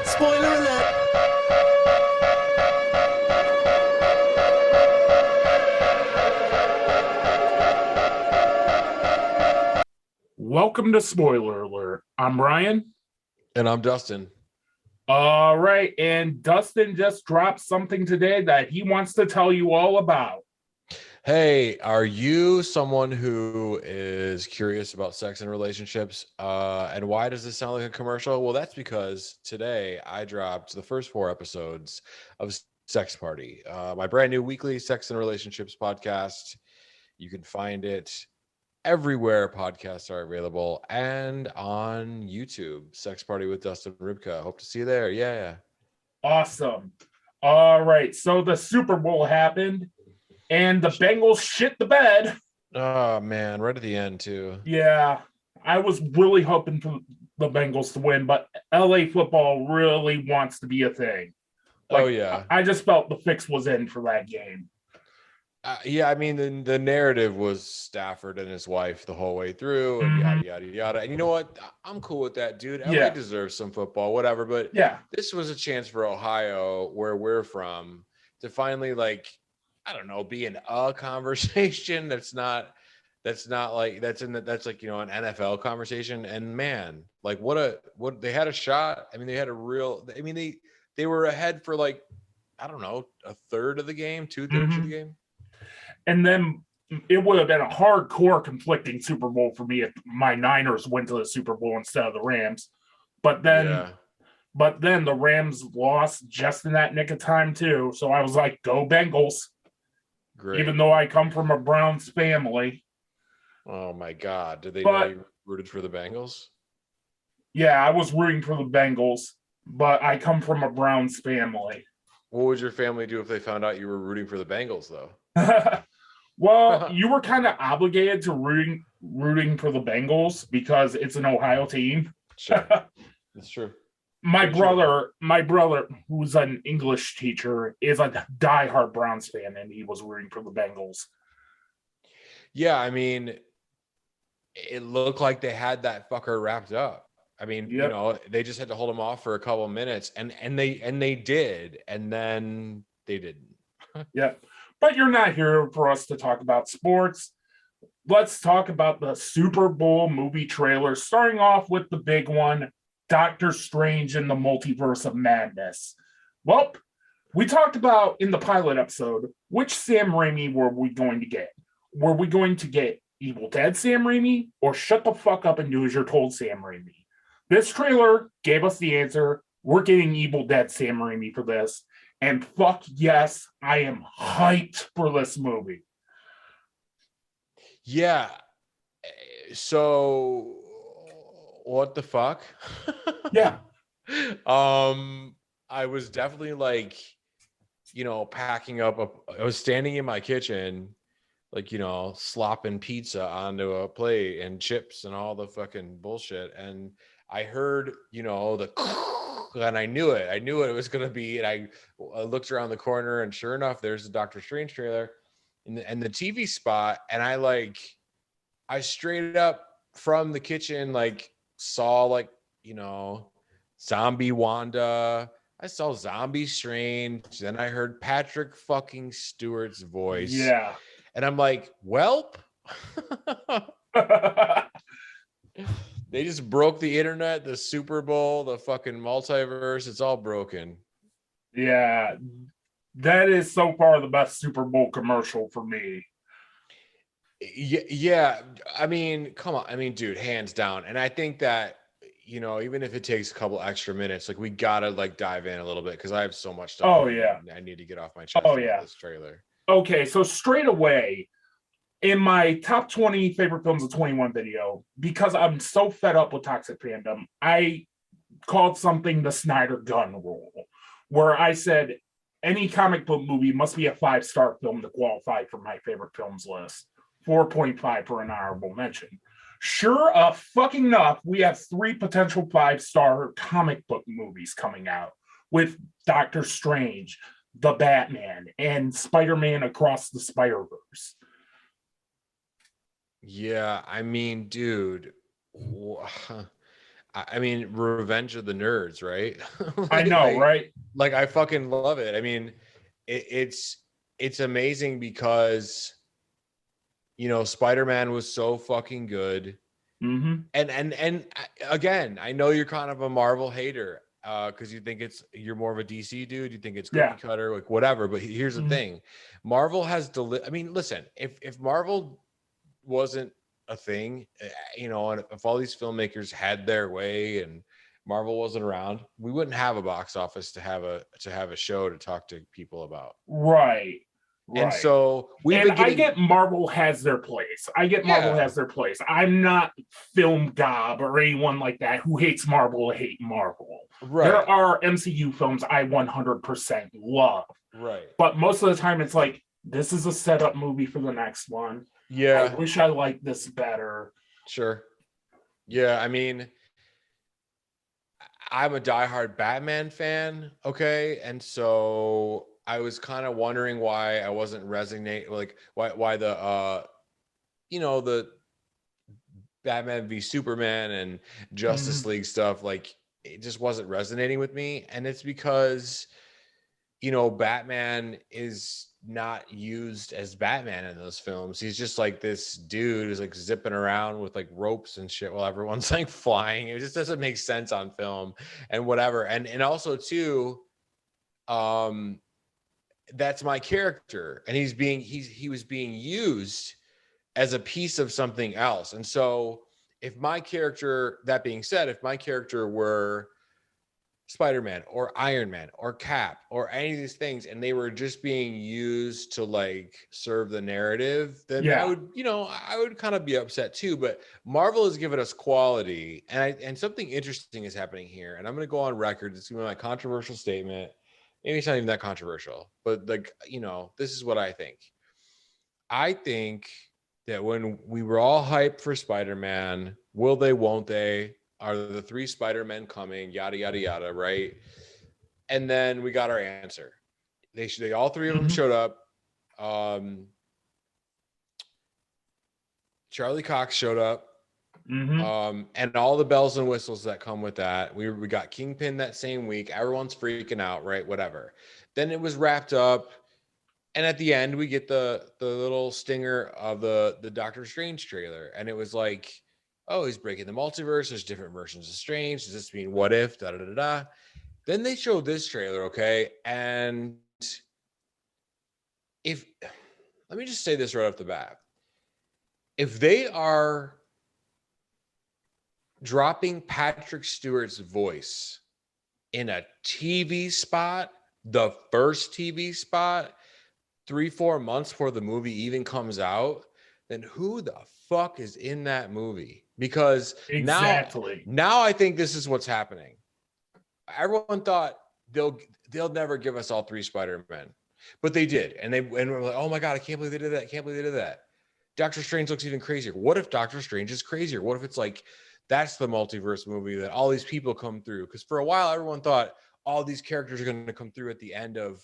Spoiler alert! Welcome to Spoiler Alert. I'm Ryan. And I'm Dustin. All right, and Dustin just dropped something today that he wants to tell you all about. Hey, are you someone who is curious about sex and relationships? And why does this sound like a commercial? Well, that's because today I dropped the first 4 episodes of Sex Party, my brand new weekly sex and relationships podcast. You can find it everywhere podcasts are available and on YouTube. Sex Party with Dustin Rybka. Hope to see you there. Yeah. Awesome. All right, so the Super Bowl happened, and the Bengals shit the bed. Oh, man, right at the end, too. Yeah, I was really hoping for the Bengals to win, but LA football really wants to be a thing. Oh, yeah. I just felt the fix was in for that game. Yeah, I mean, the narrative was Stafford and his wife the whole way through, and yada, yada. And you know what? I'm cool with that, dude. LA deserves some football, whatever. But yeah, this was a chance for Ohio, where we're from, to finally, like, I don't know, be in a conversation that's like that's like, you know, an NFL conversation. And man, like what they had a shot. I mean, they were ahead for, like, I don't know, a third of the game, 2/3 of the game. And then it would have been a hardcore conflicting Super Bowl for me if my Niners went to the Super Bowl instead of the Rams. But then the Rams lost just in that nick of time too. So I was like, go Bengals. Great. Even though I come from a Browns family. Oh my God. Did they know you rooted for the Bengals? Yeah, I was rooting for the Bengals, but I come from a Browns family. What would your family do if they found out you were rooting for the Bengals, though? Well, you were kind of obligated to rooting for the Bengals because it's an Ohio team. Sure, that's true. My brother, who's an English teacher, is a diehard Browns fan, and he was rooting for the Bengals. Yeah, I mean, it looked like they had that fucker wrapped up. I mean, you know, they just had to hold him off for a couple of minutes, and they did, and then they didn't. Yeah. But you're not here for us to talk about sports. Let's talk about the Super Bowl movie trailer, starting off with the big one, Doctor Strange in the Multiverse of Madness. Well, we talked about in the pilot episode, which Sam Raimi were we going to get? Were we going to get Evil Dead Sam Raimi or Shut the Fuck Up and Do As You're Told Sam Raimi? This trailer gave us the answer. We're getting Evil Dead Sam Raimi for this. And fuck yes, I am hyped for this movie. Yeah. So what the fuck? Yeah. I was definitely like, you know, packing up I was standing in my kitchen, like, you know, slopping pizza onto a plate and chips and all the fucking bullshit. And I heard, you know, and I knew it. I knew what it was going to be. And I looked around the corner, and sure enough, there's the Doctor Strange trailer and the TV spot. And I straight up from the kitchen, like, saw, like, you know, zombie Wanda. I saw zombie Strange. Then I heard Patrick fucking Stewart's voice. Yeah. And I'm like, welp. They just broke the internet, the Super Bowl, the fucking multiverse. It's all broken. Yeah. That is so far the best Super Bowl commercial for me. Yeah. I mean, come on. I mean, dude, hands down. And I think that, you know, even if it takes a couple extra minutes, like, we gotta, like, dive in a little bit because I have so much stuff. Oh, yeah. I need to get off my chest. This trailer. Okay, so straight away, in my top 20 favorite films of 21 video, because I'm so fed up with toxic fandom, I called something the Snyder Gun rule, where I said any comic book movie must be a 5-star film to qualify for my favorite films list. 4.5 for an honorable mention. Sure fucking enough, we have 3 potential 5-star comic book movies coming out with Doctor Strange, the Batman, and Spider-Man Across the Spider-Verse. Yeah, I mean, dude, I mean, Revenge of the Nerds, right? I know, right? Like I fucking love it. I mean, it's amazing because Spider-Man was so fucking good. Mm-hmm. And again, I know you're kind of a Marvel hater because you think you're more of a DC dude. You think it's cookie Yeah. cutter, like whatever. But here's the Mhm. thing, Marvel has I mean, listen, if Marvel wasn't a thing, and if all these filmmakers had their way and Marvel wasn't around, we wouldn't have a box office to have a show to talk to people about. Right. And Right. so we've And been I getting, get Marvel has their place. I get Marvel yeah, has their place. I'm not Film Gob or anyone like that who hates Marvel or hate Marvel. There right, are MCU films I 100% love. right, But most of the time it's like, this is a setup movie for the next one. I yeah, wish I liked this better. sure, yeah. I mean, I'm a diehard Batman fan, okay, and so I was kind of wondering why I wasn't resonate, like why the Batman v Superman and Justice Mhm. League stuff, like it just wasn't resonating with me. And it's because, Batman is not used as Batman in those films. He's just like this dude who's like zipping around with like ropes and shit while everyone's like flying. It just doesn't make sense on film and whatever. And also too, um, that's my character. And he was being used as a piece of something else. And so that being said, if my character were Spider-Man or Iron Man or Cap or any of these things, and they were just being used to like serve the narrative, then I Yeah. would, I would kind of be upset too. But Marvel has given us quality, and something interesting is happening here. And I'm going to go on record. It's going to be my controversial statement. Maybe it's not even that controversial, but like, this is what I think. I think that when we were all hyped for Spider-Man, will they, won't they? Are the three Spider-Men coming? Yada, yada, yada, right? And then we got our answer. They all three of them Mhm. showed up. Charlie Cox showed up. Mhm. And all the bells and whistles that come with that. We got Kingpin that same week. Everyone's freaking out, right? Whatever. Then it was wrapped up. And at the end, we get the little stinger of the Doctor Strange trailer, and it was like, oh, he's breaking the multiverse. There's different versions of Strange. Does this mean what if? Da da da da. Then they showed this trailer, okay, and if let me just say this right off the bat, if they are dropping Patrick Stewart's voice in a TV spot, the first TV spot, 3-4 months before the movie even comes out, then who the fuck is in that movie? Because now Exactly. I think this is what's happening. Everyone thought they'll never give us all three Spider-Men, but they did, and we're like, oh my god, I can't believe they did that. I can't believe they did that. Doctor Strange looks even crazier. What if Doctor Strange is crazier? What if it's like that's the multiverse movie that all these people come through? Because for a while, everyone thought all these characters are going to come through at the end of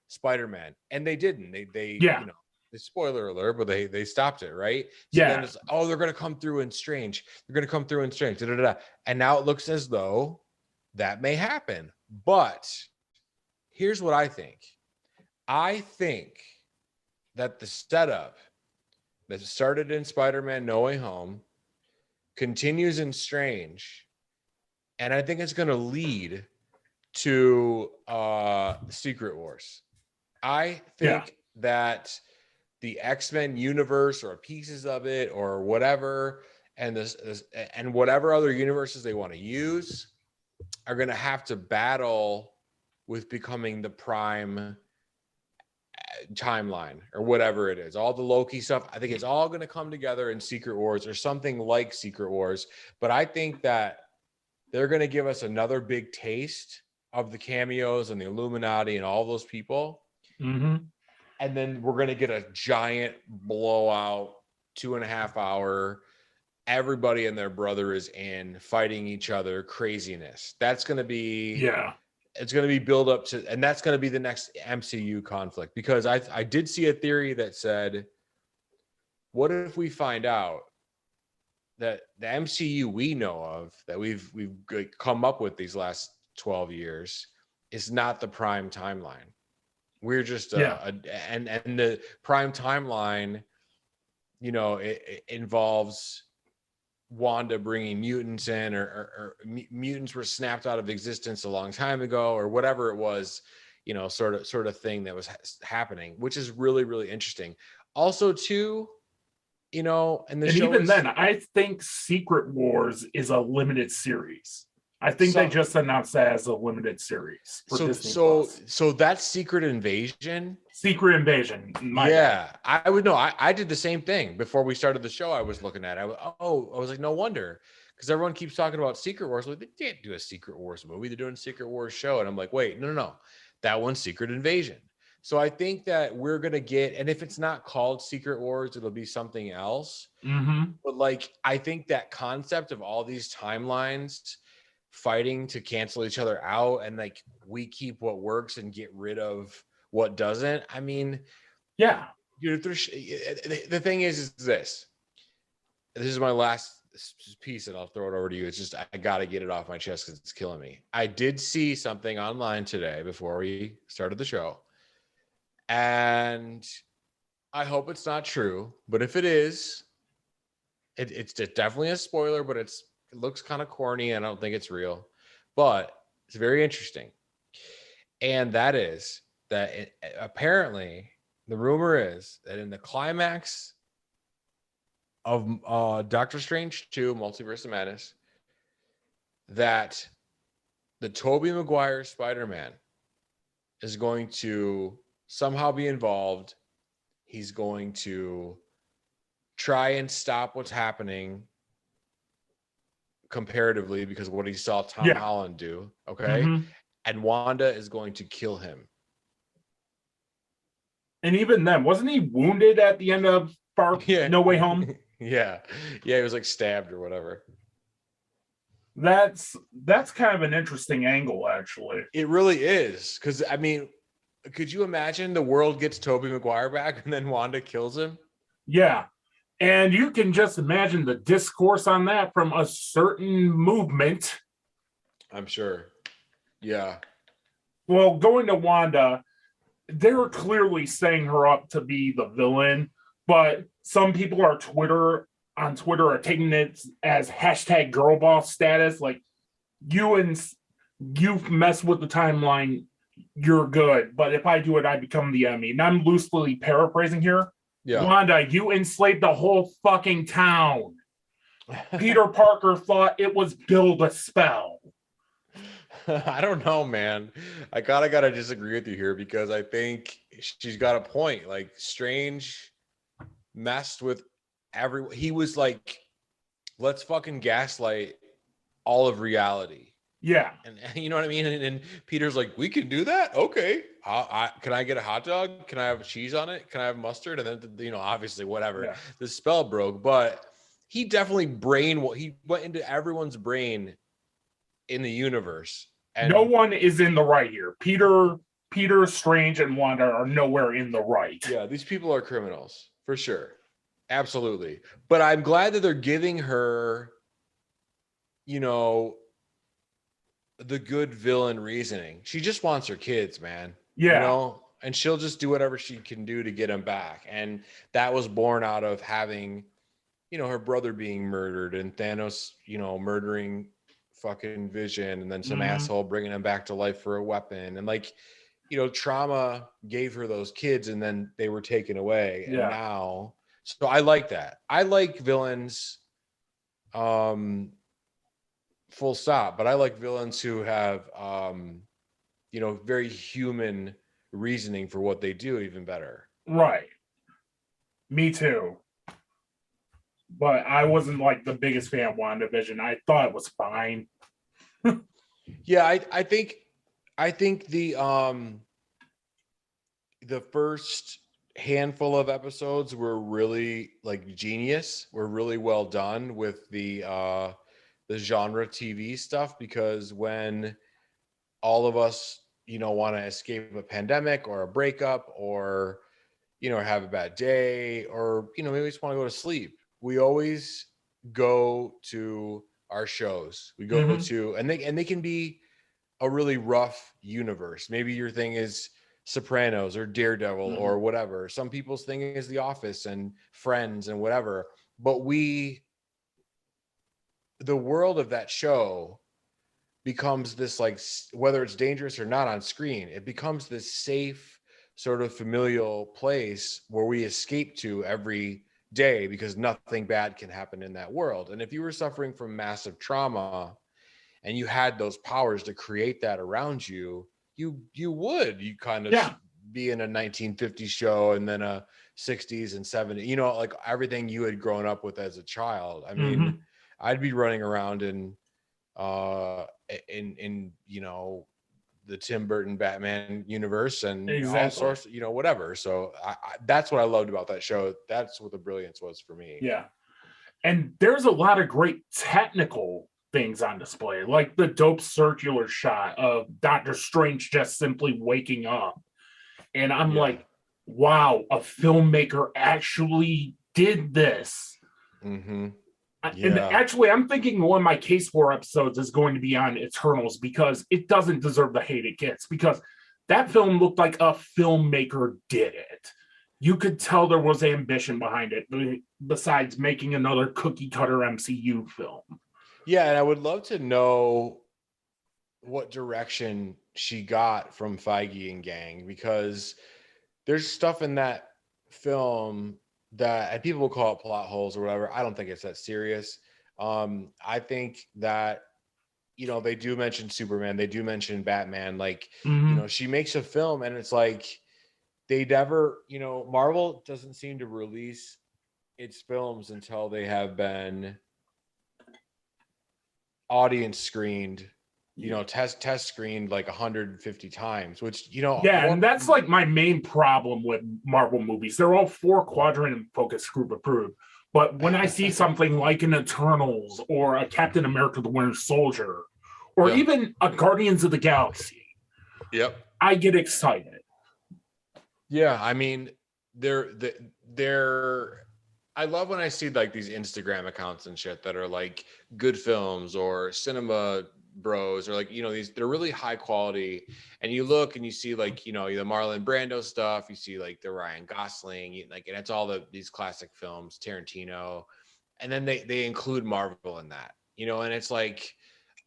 Spider-Man, and they didn't. They Yeah. spoiler alert, but they stopped it, right? So then Yeah. it's, oh, they're going to come through in Strange. They're going to come through in Strange. Da, da, da. And now it looks as though that may happen. But here's what I think. I think that the setup that started in Spider-Man No Way Home continues in Strange, and I think it's going to lead to Secret Wars. I Yeah. think that the X-Men universe or pieces of it or whatever, and this and whatever other universes they want to use are going to have to battle with becoming the prime timeline or whatever it is. All the Loki stuff, I think it's all going to come together in Secret Wars or something like Secret Wars. But I think that they're going to give us another big taste of the cameos and the Illuminati and all those people. Mm-hmm. And then we're going to get a giant blowout 2.5 hour. Everybody and their brother is in fighting each other craziness. That's going to be, Yeah. it's going to be build up to, and that's going to be the next MCU conflict, because I did see a theory that said, what if we find out that the MCU we know of that we've come up with these last 12 years is not the prime timeline. We're just and the prime timeline, you know, it involves Wanda bringing mutants in, or mutants were snapped out of existence a long time ago, or whatever it was, you know, sort of thing that was happening, which is really, really interesting. Also, too, you know, and the And show even is then, I think Secret Wars is a limited series. I think they some, just announced that as a limited series for Disney Plus. so that's Secret Invasion. Secret Invasion. My bad. Yeah, I would know. I did the same thing before we started the show. I was looking at it. I was like, no wonder, because everyone keeps talking about Secret Wars. Like, they can't do a Secret Wars movie. They're doing a Secret Wars show, and I'm like, wait, no, that one's Secret Invasion. So I think that we're gonna get, and if it's not called Secret Wars, it'll be something else. Mm-hmm. But like, I think that concept of all these timelines fighting to cancel each other out, and like we keep what works and get rid of what doesn't. I mean, Yeah. dude, the thing is this. This is my last piece, and I'll throw it over to you. It's just I got to get it off my chest because it's killing me. I did see something online today before we started the show, and I hope it's not true. But if it is, it's definitely a spoiler. But it looks kind of corny, and I don't think it's real. But it's very interesting, and that is that apparently the rumor is that in the climax of Doctor Strange 2, Multiverse of Madness, that the Tobey Maguire Spider-Man is going to somehow be involved. He's going to try and stop what's happening comparatively because of what he saw Tom Holland do. Okay. Mm-hmm. And Wanda is going to kill him. And even then, wasn't he wounded at the end of No Way Home? Yeah, he was like stabbed or whatever. That's kind of an interesting angle, actually. It really is, because I mean, could you imagine the world gets Tobey Maguire back and then Wanda kills him? Yeah, and you can just imagine the discourse on that from a certain movement. I'm sure. Yeah. Well, going to Wanda, they're clearly setting her up to be the villain, but some people on Twitter are taking it as hashtag girl boss status. Like, you mess with the timeline, you're good. But if I do it, I become the enemy. And I'm loosely paraphrasing here. Yeah. Wanda, you enslaved the whole fucking town. Peter Parker thought it was build a spell. I don't know, man. I gotta disagree with you here because I think she's got a point. Like, Strange messed with everyone. He was like, let's fucking gaslight all of reality. Yeah. And you know what I mean? And Peter's like, we can do that? Okay. Can I get a hot dog? Can I have cheese on it? Can I have mustard? And then, you know, obviously whatever. Yeah. The spell broke, but he definitely he went into everyone's brain in the universe. And no one is in the right here. Peter, Strange, and Wanda are nowhere in the right. Yeah, these people are criminals for sure. Absolutely. But I'm glad that they're giving her, you know, the good villain reasoning. She just wants her kids, man. Yeah. You know, and she'll just do whatever she can do to get them back. And that was born out of having, you know, her brother being murdered and Thanos, you know, murdering fucking Vision, and then some asshole bringing him back to life for a weapon. And like, you know, trauma gave her those kids and then they were taken away. And now, so I like that. I like villains, full stop, but I like villains who have, you know, very human reasoning for what they do even better. Right. Me too. But I wasn't like the biggest fan of WandaVision. I thought it was fine. Yeah, I think the first handful of episodes were really like genius. Were really well done with the genre TV stuff, because when all of us, you know, want to escape a pandemic or a breakup or, you know, have a bad day or, you know, maybe we just want to go to sleep, we always go to our shows. We go Mhm. to, and they can be a really rough universe. Maybe your thing is Sopranos or Daredevil or whatever. Some people's thing is The Office and Friends and whatever. But the world of that show becomes this, like, whether it's dangerous or not on screen, it becomes this safe sort of familial place where we escape to every day because nothing bad can happen in that world. And if you were suffering from massive trauma and you had those powers to create that around you, you kind of Yeah. be in a 1950s show and then a 60s and 70s, you know, like everything you had grown up with as a child. I mean, Mhm. I'd be running around in you know, the Tim Burton Batman universe and all Exactly. sorts, you know, whatever. So that's what I loved about that show. That's what the brilliance was for me. Yeah. And there's a lot of great technical things on display, like the dope circular shot of Doctor Strange just simply waking up. And I'm Yeah. like, wow, a filmmaker actually did this. Mm-hmm. And Yeah. actually, I'm thinking one of my Case 4 episodes is going to be on Eternals because it doesn't deserve the hate it gets, because that film looked like a filmmaker did it. You could tell there was ambition behind it, besides making another cookie cutter MCU film. Yeah, and I would love to know what direction she got from Feige and gang, because there's stuff in that film that, and people will call it plot holes or whatever. I don't think it's that serious. I think that, you know, they do mention Superman, they do mention Batman. Like, you know, Mm-hmm. she makes a film and it's like they never, you know, Marvel doesn't seem to release its films until they have been audience screened, you know, test screened like 150 times, which, you know, Yeah, more. and that's like my main problem with Marvel movies. They're all four quadrant focus group approved. But when I see something like an Eternals or a Captain America the Winter Soldier, or Yeah. even a Guardians of the Galaxy, Yep. I get excited. Yeah, I mean, they're I love when I see like these Instagram accounts and shit that are like good films or cinema bros, or like, you know, these, they're really high quality, and you look and you see like, you know, the Marlon Brando stuff, you see like the Ryan Gosling, like, and it's all these classic films, Tarantino, and then they include Marvel in that, you know, and it's like,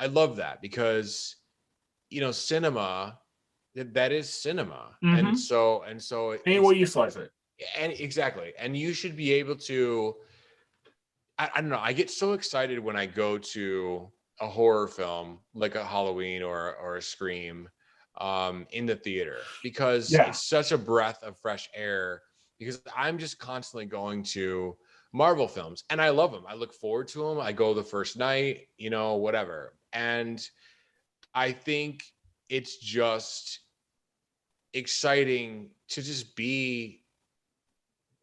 I love that because, you know, cinema, that is cinema. And Mm-hmm. so Any it's, way you slice it. and exactly, and you should be able to, I don't know, I get so excited when I go to a horror film like a Halloween or a Scream in the theater, because Yeah. it's such a breath of fresh air, because I'm just constantly going to Marvel films and I love them, I look forward to them, I go the first night, you know, whatever. And I think it's just exciting to just be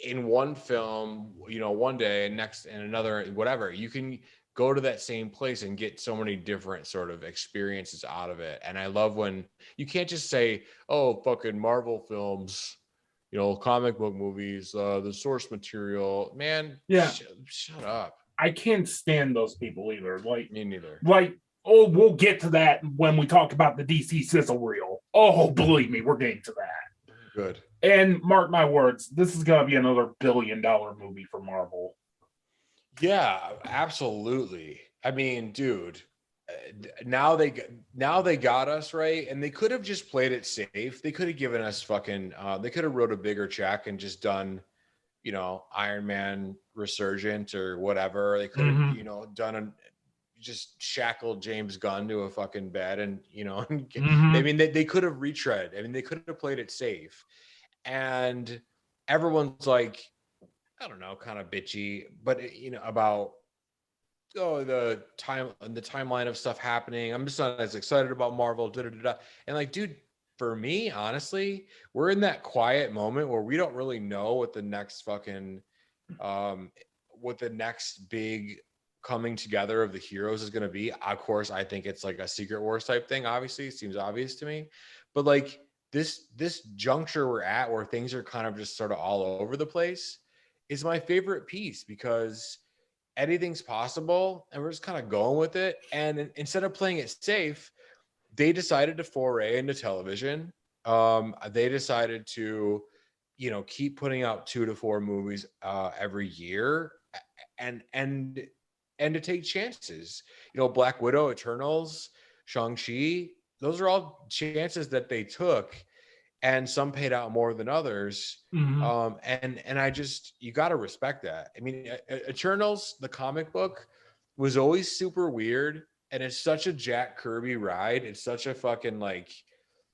in one film, you know, one day and next and another, whatever. You can go to that same place and get so many different sort of experiences out of it. And I love when you can't just say, oh, fucking Marvel films, you know, comic book movies, the source material. Man, Yeah. shut up. I can't stand those people either. Me neither. Like, oh, we'll get to that when we talk about the DC Sizzle Reel. Oh, believe me, we're getting to that. Good. And mark my words, this is gonna be another $1 billion movie for Marvel. Yeah, absolutely. I mean, dude, now they got us right, and they could have just played it safe. They could have given us fucking. They could have wrote a bigger check and just done, you know, Iron Man Resurgent or whatever. They could have, Mm-hmm. you know, just shackled James Gunn to a fucking bed, and, you know, I Mm-hmm. mean, they could have retread. I mean, they could have played it safe, and everyone's like, I don't know, kind of bitchy, but, you know, about, oh, the timeline of stuff happening. I'm just not as excited about Marvel. Da, da, da, da. And like, dude, for me, honestly, we're in that quiet moment where we don't really know what the next fucking um what the next big coming together of the heroes is going to be. Of course, I think it's like a Secret Wars type thing. Obviously, it seems obvious to me, but like this juncture we're at, where things are kind of just sort of all over the place, is my favorite piece, because anything's possible, and we're just kind of going with it. And instead of playing it safe, they decided to foray into television. They decided to, keep putting out 2 to 4 movies every year, and to take chances. Black Widow, Eternals, Shang-Chi, those are all chances that they took, and some paid out more than others. And I just, you got to respect that. I mean, Eternals, the comic book, was always super weird, and it's such a Jack Kirby ride. It's such a fucking like,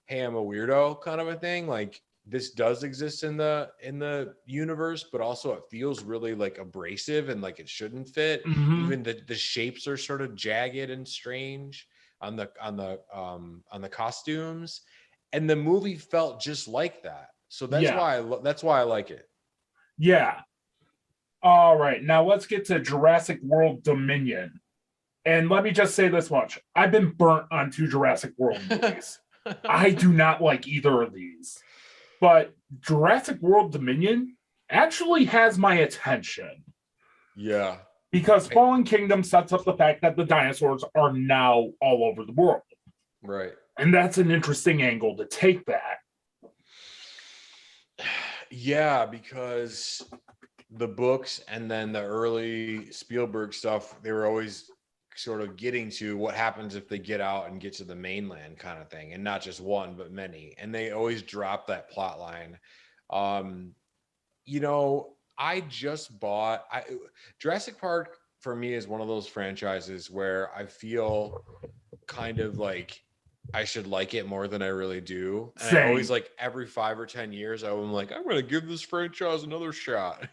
hey, I'm a weirdo kind of a thing. Like, this does exist in the universe, but also it feels really like abrasive and like it shouldn't fit. Even the shapes are sort of jagged and strange on the costumes, and the movie felt just like that. So that's why I like it. Yeah. All right, now let's get to Jurassic World Dominion. And let me just say this much. I've been burnt on 2 Jurassic World movies. I do not like either of these. But Jurassic World Dominion actually has my attention. Yeah. Because Fallen Kingdom sets up the fact that the dinosaurs are now all over the world. Right. And that's an interesting angle to take that. Yeah, because the books and then the early Spielberg stuff, they were always sort of getting to what happens if they get out and get to the mainland kind of thing, and not just one but many, and they always drop that plot line. I just bought Jurassic Park. For me, is one of those franchises where I feel kind of like I should like it more than I really do. And I always, like, every 5 or 10 years, I'm like, I'm gonna give this franchise another shot.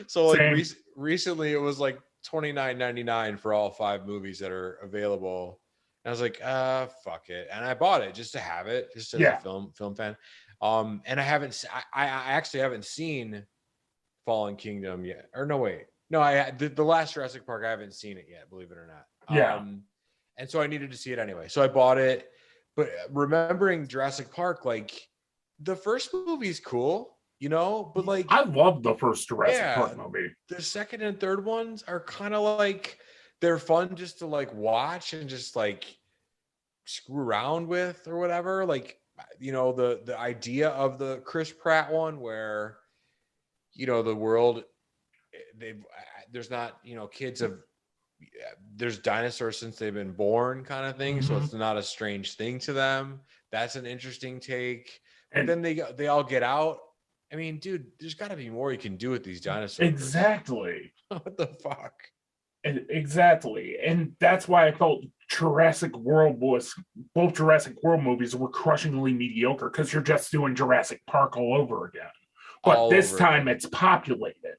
So like recently it was like $29.99 for all 5 movies that are available. And I was like, fuck it. And I bought it just to have it, just as a film fan. And I actually haven't seen Fallen Kingdom yet. Or no, wait. No, the last Jurassic Park, I haven't seen it yet, believe it or not. And so I needed to see it anyway. So I bought it. But remembering Jurassic Park, like, the first movie is cool, but like, I love the first Jurassic Park movie. The second and third ones are kind of like, they're fun just to like watch and just like screw around with or whatever. Like, the idea of the Chris Pratt one where, the world, there's not, kids have, there's dinosaurs since they've been born kind of thing. So it's not a strange thing to them. That's an interesting take. And then they all get out. I mean, dude, there's got to be more you can do with these dinosaurs. Exactly. What the fuck? Exactly. And that's why I felt both Jurassic World movies were crushingly mediocre, because you're just doing Jurassic Park all over again. But this time it's populated.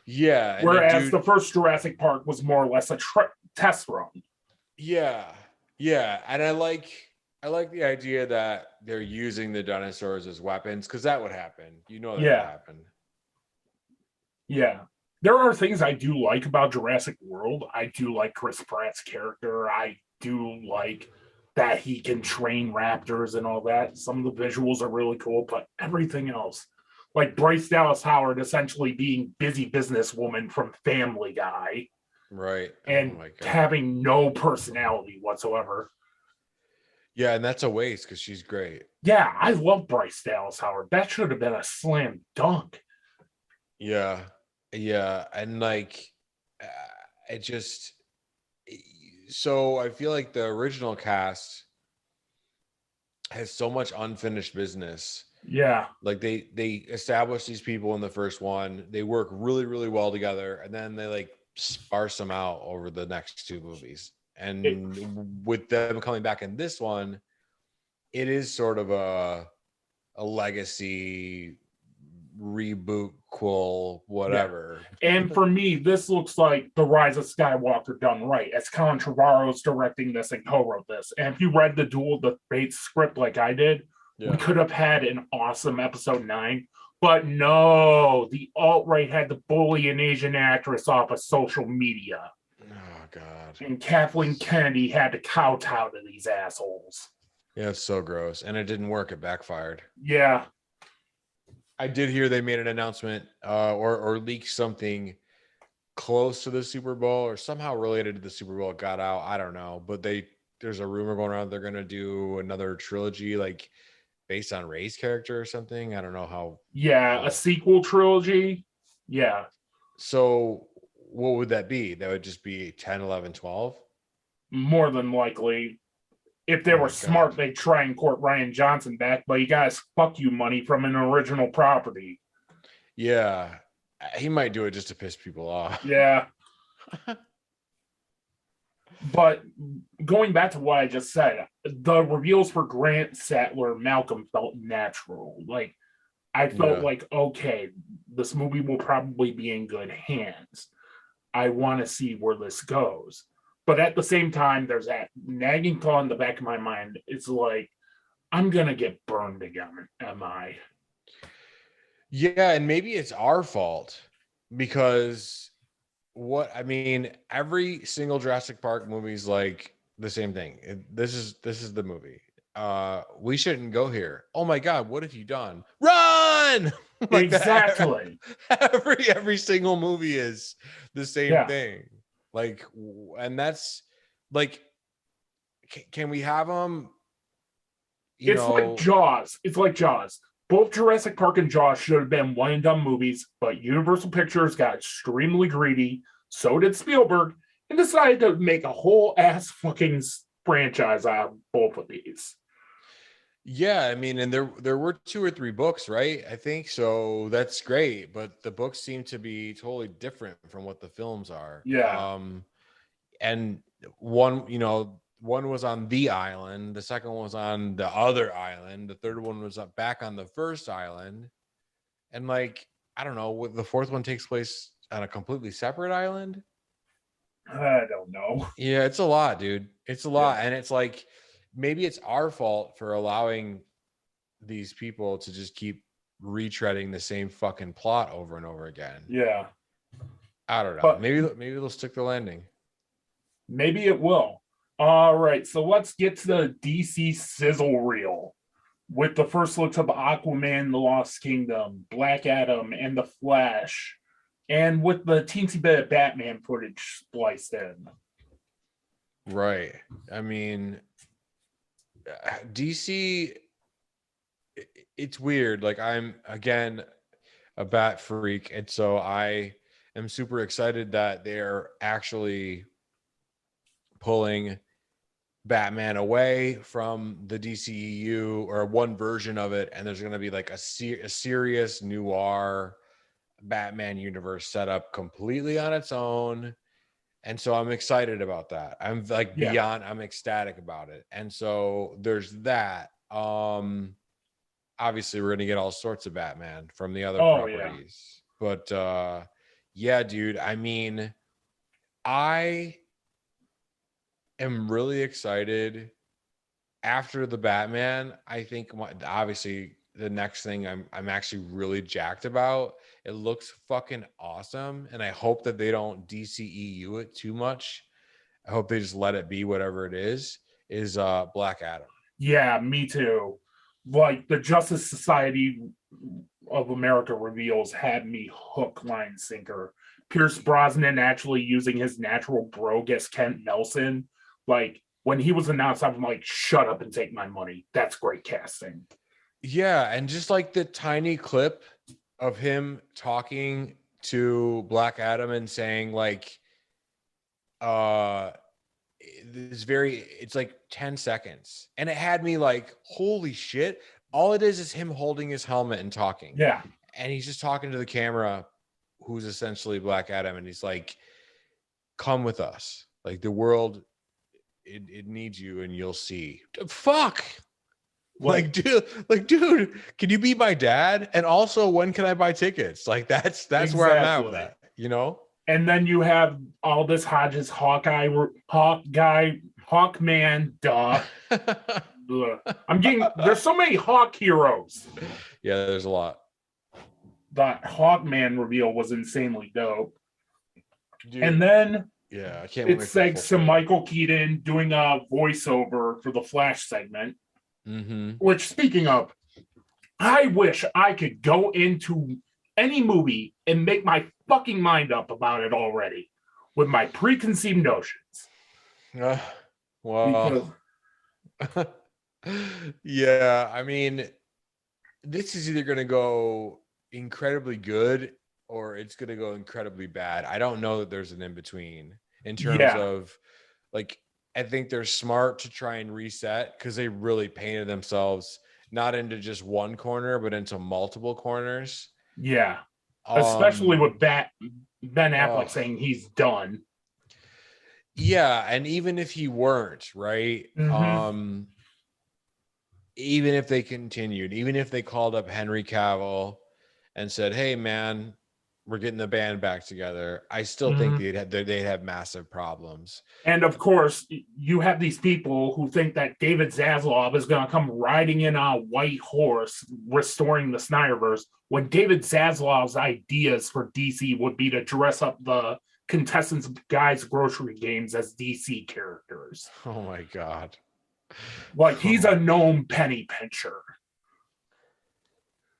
Yeah. Whereas the first Jurassic Park was more or less a test run. Yeah. Yeah. And I like the idea that they're using the dinosaurs as weapons, because that would happen. That would happen. Yeah. There are things I do like about Jurassic World. I do like Chris Pratt's character. I do like that he can train raptors and all that. Some of the visuals are really cool, but everything else, like Bryce Dallas Howard essentially being busy businesswoman from Family Guy. Right. And having no personality whatsoever. Yeah, and that's a waste because she's great. Yeah, I love Bryce Dallas Howard. That should have been a slam dunk. Yeah. Yeah. And like, so I feel like the original cast has so much unfinished business. Yeah. Like they establish these people in the first one. They work really, really well together. And then they like sparse them out over the next 2 movies. And with them coming back in this one, it is sort of a legacy reboot, whatever. Yeah. And for me, this looks like The Rise of Skywalker done right, as Colin Trevorrow's directing this and co-wrote this. And if you read the Duel of the Fates script like I did, we could have had an awesome episode 9. But no, the alt-right had to bully an Asian actress off of social media. Oh, God. And Kathleen Kennedy had to kowtow to these assholes. Yeah, it's so gross. And it didn't work. It backfired. Yeah. I did hear they made an announcement or leaked something close to the Super Bowl or somehow related to the Super Bowl got out. I don't know, but there's a rumor going around they're gonna do another trilogy like based on Ray's character or something. I don't know how. Yeah, a sequel trilogy. Yeah. So what would that be? That would just be 10, 11, 12? More than likely. If they Oh were my smart, God. they'd try and court Ryan Johnson back, but you guys fuck you money from an original property. Yeah. He might do it just to piss people off. Yeah. But going back to what I just said, the reveals for Grant, Sattler, Malcolm felt natural. Like, I felt Yeah. like, okay, this movie will probably be in good hands. I want to see where this goes. But at the same time, there's that nagging thought in the back of my mind. It's like, I'm going to get burned again, am I? Yeah, and maybe it's our fault because every single Jurassic Park movie is like the same thing. This is the movie. We shouldn't go here. Oh my God, what have you done? Run! Like that. Exactly. Every single movie is the same Yeah. thing. Like, and that's like, can we have them? Like Jaws. It's like Jaws. Both Jurassic Park and Jaws should have been one and done movies, but Universal Pictures got extremely greedy. So did Spielberg, and decided to make a whole ass fucking franchise out of both of these. Yeah, I mean, and there were 2 or 3 books, right? I think so. That's great, but the books seem to be totally different from what the films are. Yeah. And one was on the island, the second one was on the other island, the third one was up back on the first island, and like I don't know, the fourth one takes place on a completely separate island. I don't know. Yeah, it's a lot, dude. It's a lot, and it's like maybe it's our fault for allowing these people to just keep retreading the same fucking plot over and over again. Yeah. I don't know. But maybe they'll stick the landing. maybe it will. All right, so let's get to the DC Sizzle Reel with the first looks of Aquaman, The Lost Kingdom, Black Adam, and The Flash, and with the teensy bit of Batman footage spliced in. Right. I mean, DC, it's weird. Like I'm again a bat freak, and so I am super excited that they're actually pulling Batman away from the DCEU or one version of it, and there's going to be like a serious noir Batman universe set up completely on its own. And so I'm excited about that. I'm like I'm ecstatic about it. And so there's that. Obviously we're going to get all sorts of Batman from the other properties. Yeah. But yeah, dude, I mean, I am really excited after the Batman. I think obviously the next thing I'm actually really jacked about. It looks fucking awesome, and I hope that they don't DCEU it too much. I hope they just let it be whatever it is Black Adam. Yeah, me too. Like the Justice Society of America reveals had me hook, line, sinker. Pierce Brosnan actually using his natural brogue as Kent Nelson. Like when he was announced, I'm like, shut up and take my money. That's great casting. Yeah, and just like the tiny clip of him talking to Black Adam and saying like, it's like 10 seconds, and it had me like, holy shit. All it is him holding his helmet and talking. Yeah. And he's just talking to the camera, who's essentially Black Adam, and he's like, come with us. Like the world, it needs you, and you'll see. Fuck. What? Dude, can you be my dad? And also, when can I buy tickets? Like that's exactly where I'm at with that, you know? And then you have Aldous Hodges, Hawkman, duh. There's so many Hawk heroes. Yeah, there's a lot. That Hawkman reveal was insanely dope. Dude, and then I can't wait. It segs to Michael Keaton doing a voiceover for the Flash segment. Mm-hmm. Which, speaking of, I wish I could go into any movie and make my fucking mind up about it already with my preconceived notions. Well, yeah, I mean, this is either going to go incredibly good or it's going to go incredibly bad. I don't know that there's an in between in terms of like, I think they're smart to try and reset because they really painted themselves not into just one corner, but into multiple corners. Yeah. Especially with Ben Affleck saying he's done. Yeah. And even if he weren't, right? Mm-hmm. Even if they continued, even if they called up Henry Cavill and said, hey, man, we're getting the band back together, I still think they'd have massive problems. And of course, you have these people who think that David Zaslav is going to come riding in on a white horse, restoring the Snyderverse, when David Zaslav's ideas for DC would be to dress up the contestants of Guys Grocery Games as DC characters. Oh my God. Like he's a gnome penny pincher.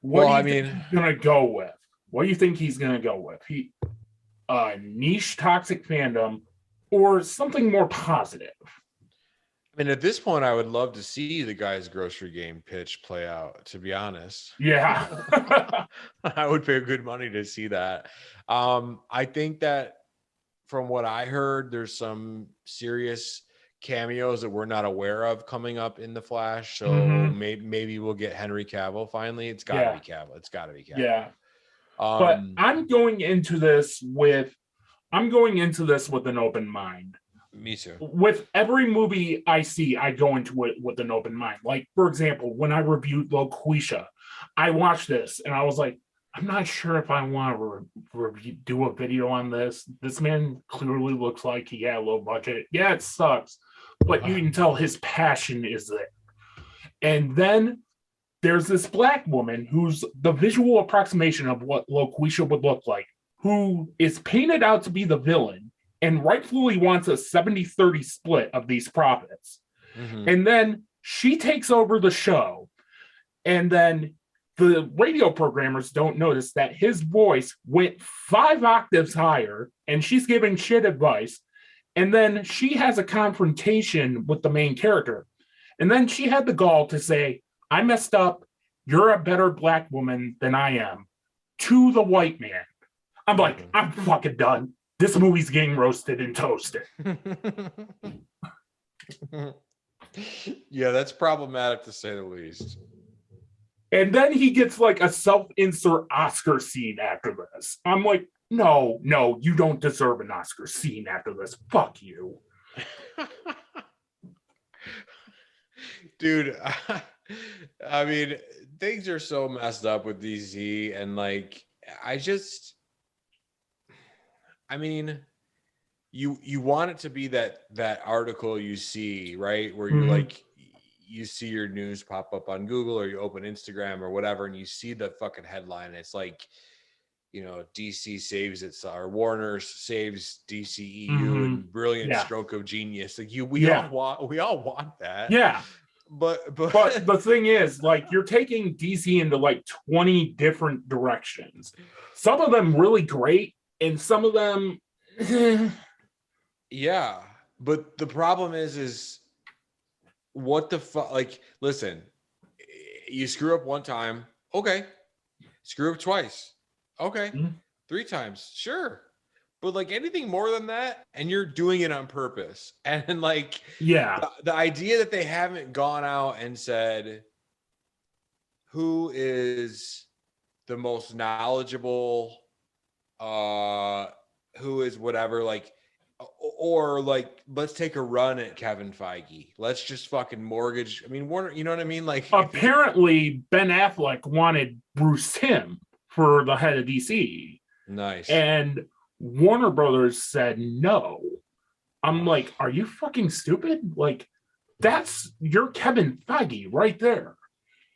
What do you think he's going to go with? What do you think he's going to go with? Niche toxic fandom or something more positive? I mean, at this point, I would love to see the Guys Grocery Game pitch play out, to be honest. Yeah. I would pay good money to see that. I think that from what I heard, there's some serious cameos that we're not aware of coming up in The Flash. So maybe we'll get Henry Cavill finally. It's got to be Cavill. It's got to be Cavill. Yeah. But I'm going into this with an open mind. Me too. With every movie I see, I go into it with an open mind. Like, for example, when I reviewed LaQuisha, I watched this and I was like, I'm not sure if I want to do a video on this. This man clearly looks like he had a low budget. Yeah, it sucks, but you can tell his passion is there. And then there's this black woman who's the visual approximation of what LaQuisha would look like, who is painted out to be the villain and rightfully wants a 70-30 split of these profits. And then she takes over the show. And then the radio programmers don't notice that his voice went 5 octaves higher and she's giving shit advice. And then she has a confrontation with the main character. And then she had the gall to say, I messed up. You're a better black woman than I am. To the white man. I'm like, I'm fucking done. This movie's getting roasted and toasted. Yeah, that's problematic to say the least. And then he gets like a self-insert Oscar scene after this. I'm like, no, you don't deserve an Oscar scene after this. Fuck you. Dude, I mean, things are so messed up with DC, and like, I mean, you want it to be that article you see, right, where you're like, you see your news pop up on Google or you open Instagram or whatever, and you see the fucking headline. And it's like, you know, DC saves its, or Warner saves DCEU and brilliant stroke of genius. Like we all want that. Yeah. But the thing is, like, you're taking DC into like 20 different directions. Some of them really great, and some of them, yeah. But the problem is what the fuck? Like, listen, you screw up one time, okay. Screw up twice, okay. 3 times, sure. But like anything more than that, and you're doing it on purpose. And like, the idea that they haven't gone out and said, who is the most knowledgeable, who is whatever, like, or like, let's take a run at Kevin Feige. Let's just fucking mortgage. I mean, Warner, you know what I mean? Like, apparently Ben Affleck wanted Bruce Timm for the head of DC. Nice. And Warner Brothers said no. I'm like, are you fucking stupid? Like, you're Kevin Feige right there.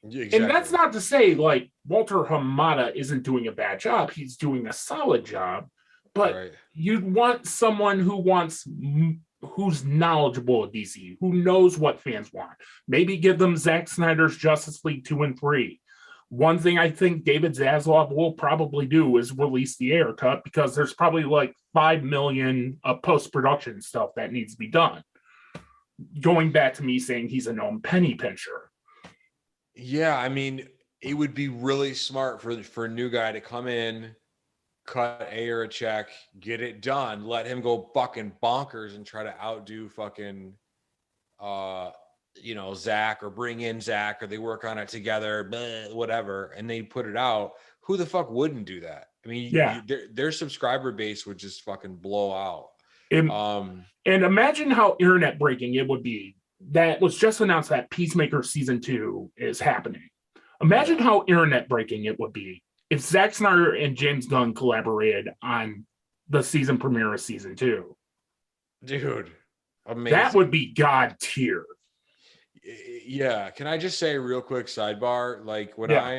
Exactly. And that's not to say like Walter Hamada isn't doing a bad job. He's doing a solid job. But you'd want someone who's knowledgeable of DC, who knows what fans want. Maybe give them Zack Snyder's Justice League 2 and 3. one thing I think David Zaslav will probably do is release the air cut, because there's probably like 5 million of post-production stuff that needs to be done. Going back to me saying he's a known penny pincher. Yeah, I mean, it would be really smart for a new guy to come in, cut a check, get it done, let him go fucking bonkers and try to outdo fucking Zach, or bring in Zach, or they work on it together, whatever, and they put it out. Who the fuck wouldn't do that? I mean, their subscriber base would just fucking blow out. And imagine how internet breaking it would be. That was just announced that Peacemaker season 2 is happening. Imagine how internet breaking it would be if Zack Snyder and James Gunn collaborated on the season premiere of season 2. Dude, amazing. That would be God tier. Yeah. Can I just say a real quick sidebar? Like when I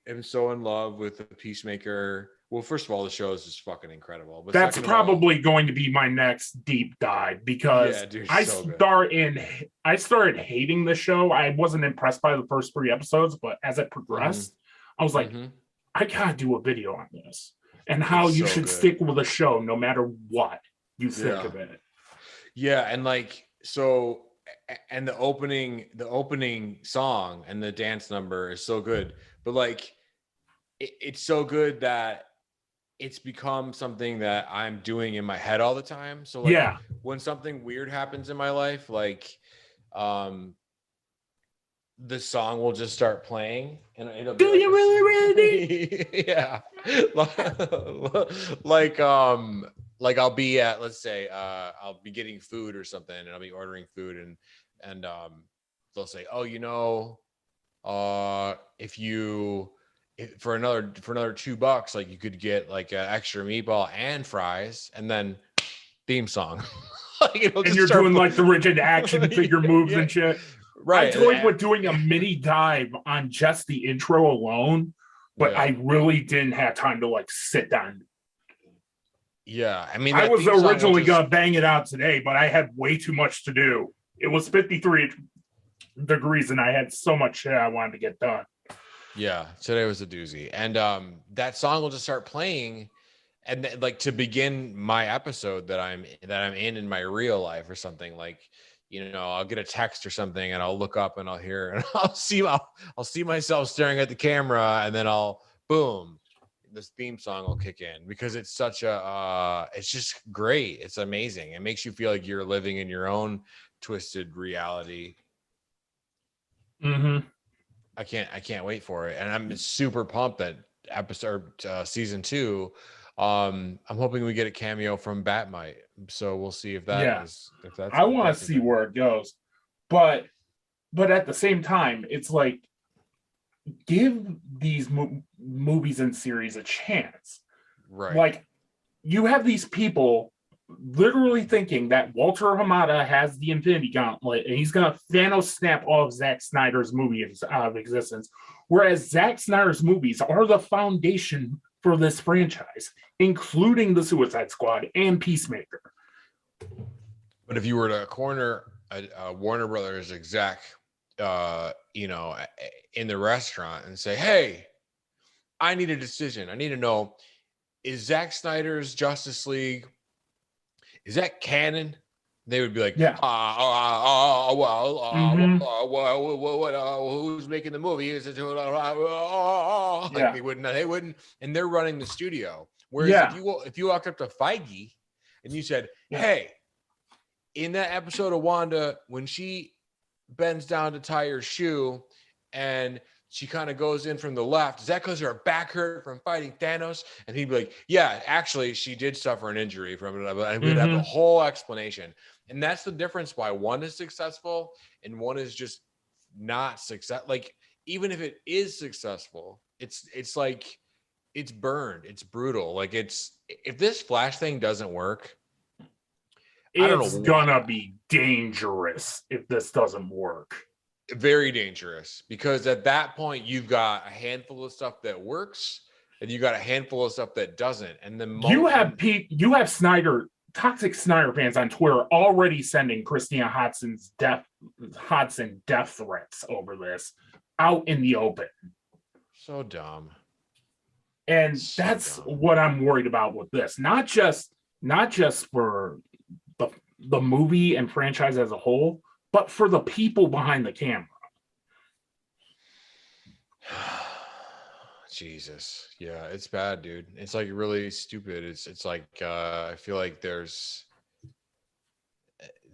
am so in love with the Peacemaker. Well, first of all, the show is just fucking incredible. But that's probably going to be my next deep dive, because I started hating the show. I wasn't impressed by the first 3 episodes, but as it progressed, I was like, I gotta do a video on this and how you should stick with a show no matter what you think of it. Yeah, and like so, and the opening song and the dance number is so good, but like it's so good that it's become something that I'm doing in my head all the time. So like when something weird happens in my life, like the song will just start playing and it'll be you really yeah. like I'll be at, let's say I'll be getting food or something, and I'll be ordering food, and they'll say, oh, if for another $2, like you could get like an extra meatball and fries, and then theme song. Like, and you're doing like the rigid action figure moves and shit. Right. I toyed with doing a mini dive on just the intro alone, but I really didn't have time to like sit down. Yeah, I mean, I was originally gonna bang it out today, but I had way too much to do. It was 53 degrees, and I had so much shit I wanted to get done. Yeah, today was a doozy, and that song will just start playing, and like to begin my episode that I'm in my real life or something. Like, I'll get a text or something, and I'll look up and I'll hear, and I'll see myself staring at the camera, and then boom, this theme song will kick in, because it's such it's just great. It's amazing. It makes you feel like you're living in your own twisted reality. Mm-hmm. I can't wait for it, and I'm super pumped that season 2. I'm hoping we get a cameo from Batmite, so we'll see if that's. I want to see where it goes, but at the same time, it's like, give these movies and series a chance, right? Like, you have these people literally thinking that Walter Hamada has the Infinity Gauntlet and he's gonna Thanos snap all of Zack Snyder's movies out of existence, whereas Zack Snyder's movies are the foundation for this franchise, including the Suicide Squad and Peacemaker. But if you were to corner a Warner Brothers exec, in the restaurant and say, "Hey, I need a decision. I need to know, is Zack Snyder's Justice League, is that canon?" They would be like, who's making the movie? Is it? Like they wouldn't, and they're running the studio. Whereas if you walked up to Feige and you said, "Hey, in that episode of Wanda, when she bends down to tie her shoe and she kind of goes in from the left, is that because her back hurt from fighting Thanos?" And he'd be like, "Yeah, actually, she did suffer an injury from it." And we'd have the whole explanation. And that's the difference why one is successful and one is just not success. Like, even if it is successful, it's like, it's burned. It's brutal. Like, if this Flash thing doesn't work, it's gonna be dangerous if this doesn't work. Very dangerous, because at that point you've got a handful of stuff that works and you got a handful of stuff that doesn't. And then you have toxic Snyder fans on Twitter already sending Christina Hodson death threats over this. out in the open. So dumb. And So that's dumb. what I'm worried about with this. Not just for the movie and franchise as a whole, but for the people behind the camera. Jesus. Yeah, it's bad, dude. It's like really stupid. It's like I feel like there's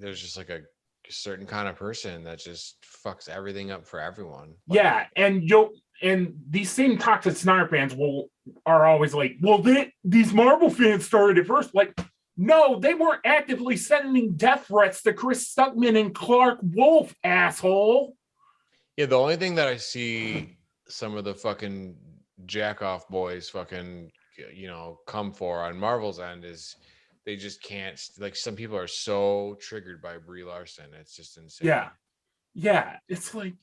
just like a certain kind of person that just fucks everything up for everyone. Like, Yeah, and these same toxic Snyder fans are always like, well, these Marvel fans started it first. Like, no, they weren't actively sending death threats to Chris Stuckman and Clark Wolf, asshole. yeah, the only thing that I see some of the fucking jack off boys fucking come for on Marvel's end is they just can't, like, some people are so triggered by Brie Larson. It's just insane. Yeah, it's like,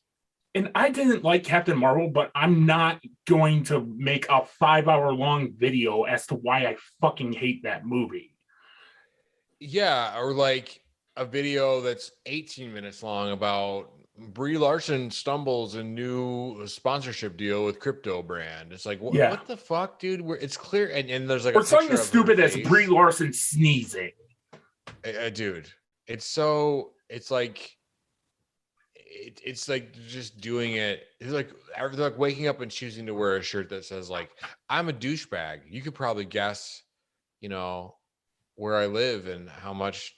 and I didn't like Captain Marvel, but I'm not going to make a 5-hour long video as to why I fucking hate that movie. Yeah, or like a video that's 18 minutes long about Brie Larson stumbles a new sponsorship deal with crypto brand. It's like, Yeah. what the fuck, dude? It's clear, and there's like Or a something picture as of her stupid as face. Brie Larson sneezing. Dude, it's like it's like just doing it. It's like they're like waking up and choosing to wear a shirt that says like, I'm a douchebag. You could probably guess, where I live and how much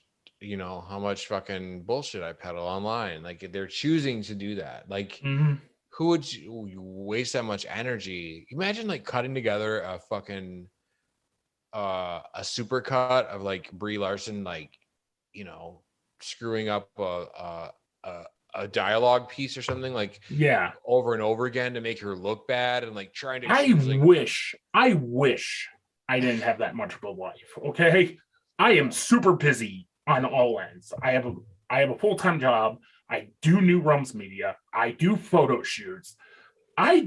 fucking bullshit I peddle online. Like, they're choosing to do that. Like, who would you waste that much energy? Imagine like cutting together a fucking a super cut of like Brie Larson, like, screwing up a dialogue piece or something, like, Yeah. over and over again to make her look bad, and like trying to I choose like wish I didn't have that much of a life. Okay. I am super busy on all ends. I have a full-time job. I do New Realms Media. I do photo shoots. I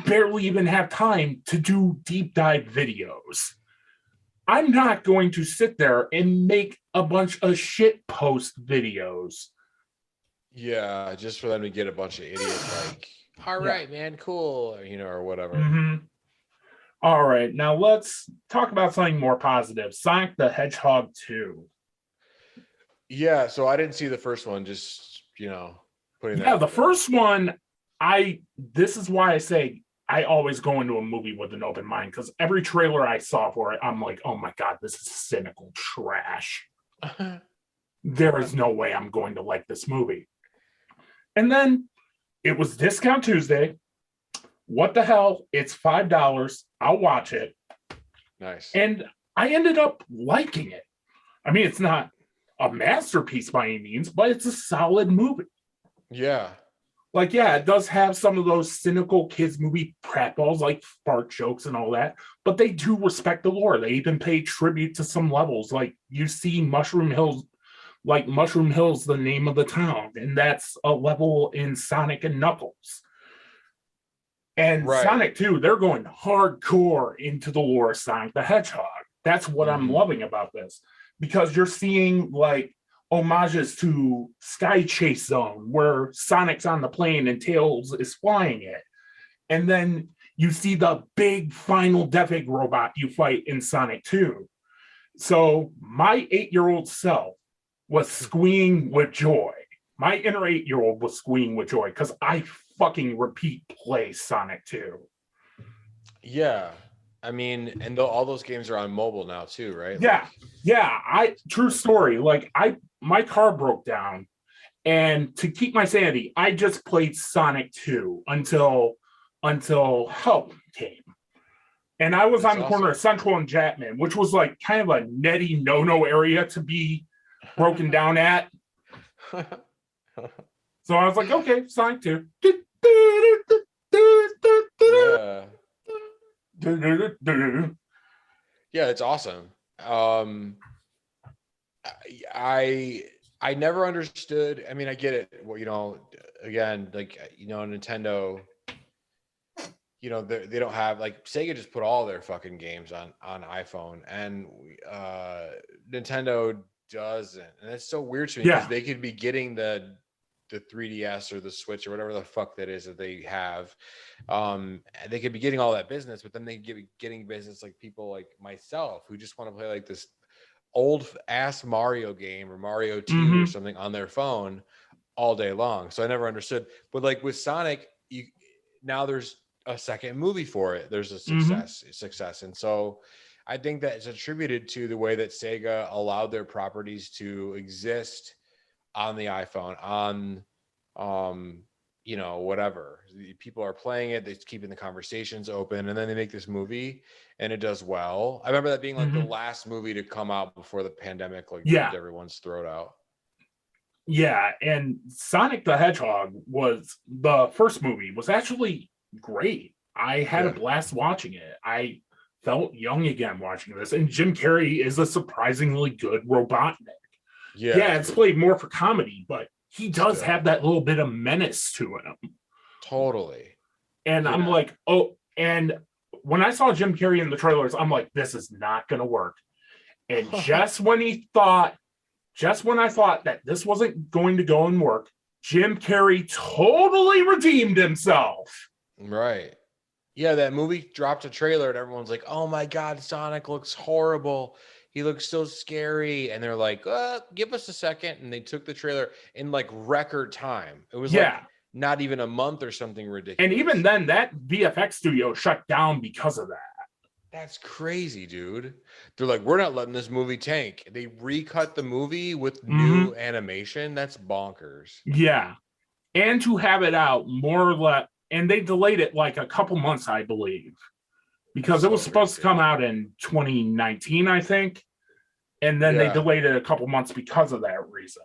barely even have time to do deep dive videos. I'm not going to sit there and make a bunch of shit post videos. yeah, just for them to get a bunch of idiots like, all right, man, cool, or whatever. Mm-hmm. All right, now let's talk about something more positive. Sonic the Hedgehog 2. Yeah, so I didn't see the first one, just putting that Yeah, out the there. first one, this is why I say I always go into a movie with an open mind, because every trailer I saw for it, I'm like, oh my God, this is cynical trash. There is no way I'm going to like this movie. And then it was Discount Tuesday. What the hell? It's $5. I'll watch it. Nice. And I ended up liking it. I mean, it's not a masterpiece by any means, but it's a solid movie. Yeah. Like, yeah, it does have some of those cynical kids movie pratballs, like fart jokes and all that, but they do respect the lore. They even pay tribute to some levels. Like, you see Mushroom Hills, the name of the town, and that's a level in Sonic and Knuckles. And Right. Sonic 2, they're going hardcore into the lore of Sonic the Hedgehog. That's what I'm loving about this, because you're seeing like homages to Sky Chase Zone, where Sonic's on the plane and Tails is flying it. And then you see the big final Death Egg robot you fight in Sonic 2. So my 8-year-old self was squeeing with joy. My inner 8-year-old was squeeing with joy because I fucking repeat play Sonic 2. Yeah. I mean, and all those games are on mobile now too, right? Yeah. Yeah. True story. Like, my car broke down, and to keep my sanity, I just played Sonic 2 until help came. And I was on the corner of Central and Chapman, which was like kind of a netty no-no area to be broken down at. So I was like, okay, Sonic 2. Yeah. Yeah, it's awesome. I never understood. I mean, I get it. Well, again, like, Nintendo, they don't have, like, Sega just put all their fucking games on iPhone, and Nintendo doesn't, and it's so weird to me because they could be getting the the 3DS or the Switch or whatever the fuck that is that they have. They could be getting all that business, but then they could be getting business like people like myself who just want to play like this old ass Mario game or Mario 2 or something on their phone all day long. So I never understood. But like with Sonic, now there's a second movie for it. There's a success. And so I think that it's attributed to the way that Sega allowed their properties to exist on the iPhone, on whatever. People are playing it, they're keeping the conversations open, and then they make this movie and it does well. I remember that being like the last movie to come out before the pandemic ripped everyone's throat out. Yeah, and Sonic the Hedgehog was the first movie, was actually great. I had a blast watching it. I felt young again watching this, and Jim Carrey is a surprisingly good Robotnik. Yeah, it's played more for comedy, but he does have that little bit of menace to him. Totally. And I'm like, oh, and when I saw Jim Carrey in the trailers, I'm like, this is not going to work. And just when I thought that this wasn't going to go and work, Jim Carrey totally redeemed himself. Right. Yeah, that movie dropped a trailer and everyone's like, oh my God, Sonic looks horrible. He looks so scary. And they're like, give us a second. And they took the trailer in like record time. It was like not even a month or something ridiculous. And even then, that VFX studio shut down because of that. That's crazy, dude. They're like, we're not letting this movie tank. They recut the movie with new animation. That's bonkers. Yeah. And to have it out more or less, and they delayed it like a couple months, I believe, because it was supposed to come out in 2019, I think. And then they delayed it a couple months because of that reason.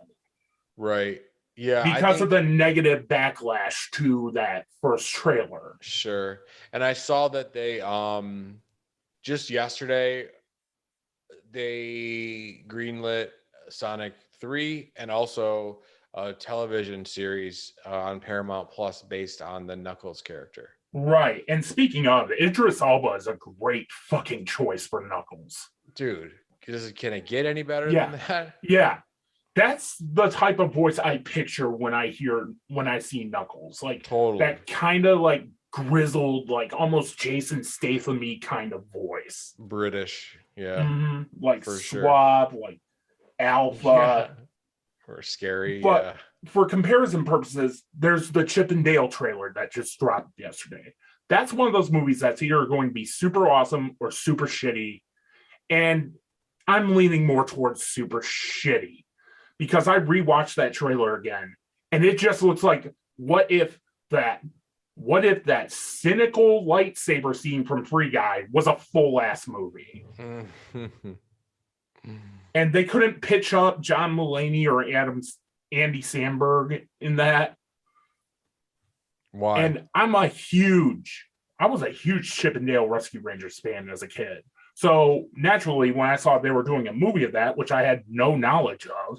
Right. Yeah. Because of the negative backlash to that first trailer. Sure. And I saw that they, just yesterday, they greenlit Sonic 3 and also a television series on Paramount Plus based on the Knuckles character. Right. And speaking of, Idris Elba is a great fucking choice for Knuckles. Dude, can it get any better than that? Yeah. That's the type of voice I picture when I see Knuckles. Like that kind of like grizzled, like almost Jason Statham-y kind of voice. British, yeah. Like suave, like alpha. Or scary, but for comparison purposes, there's the Chip and Dale trailer that just dropped yesterday. That's one of those movies that's either going to be super awesome or super shitty. And I'm leaning more towards super shitty because I rewatched that trailer again and it just looks like what if that cynical lightsaber scene from Free Guy was a full ass movie. And they couldn't pitch up John Mulaney or Andy Samberg in that. Why? And I was a huge Chip and Dale Rescue Rangers fan as a kid. So naturally, when I saw they were doing a movie of that, which I had no knowledge of,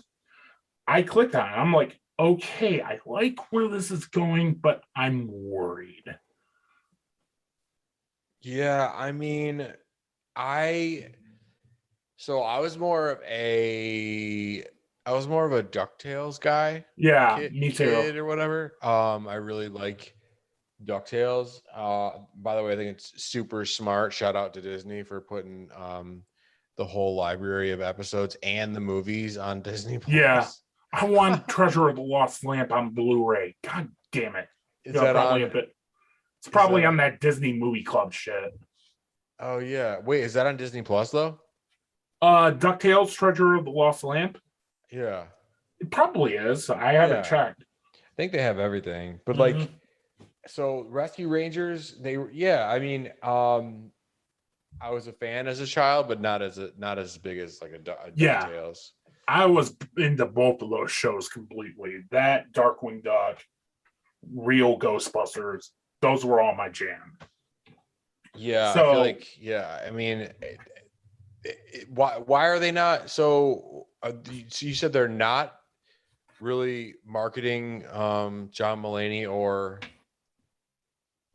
I clicked on it. I'm like, okay, I like where this is going, but I'm worried. Yeah, I mean, I was more of a DuckTales guy. Yeah, me too. Kid or whatever. I really like DuckTales. By the way, I think it's super smart. Shout out to Disney for putting the whole library of episodes and the movies on Disney Plus. Yeah. I want Treasure of the Lost Lamp on Blu-ray. God damn it. It's probably on that Disney Movie Club shit. Oh yeah. Wait, is that on Disney Plus though? DuckTales Treasure of the Lost Lamp? Yeah. It probably is. I haven't checked. I think they have everything. But like so Rescue Rangers, I was a fan as a child, but not as big as like a DuckTales. I was into both of those shows completely. That, Darkwing Duck, Real Ghostbusters, those were all my jam. Yeah, so, I feel like, I mean, why are they not? So you said they're not really marketing John Mulaney or...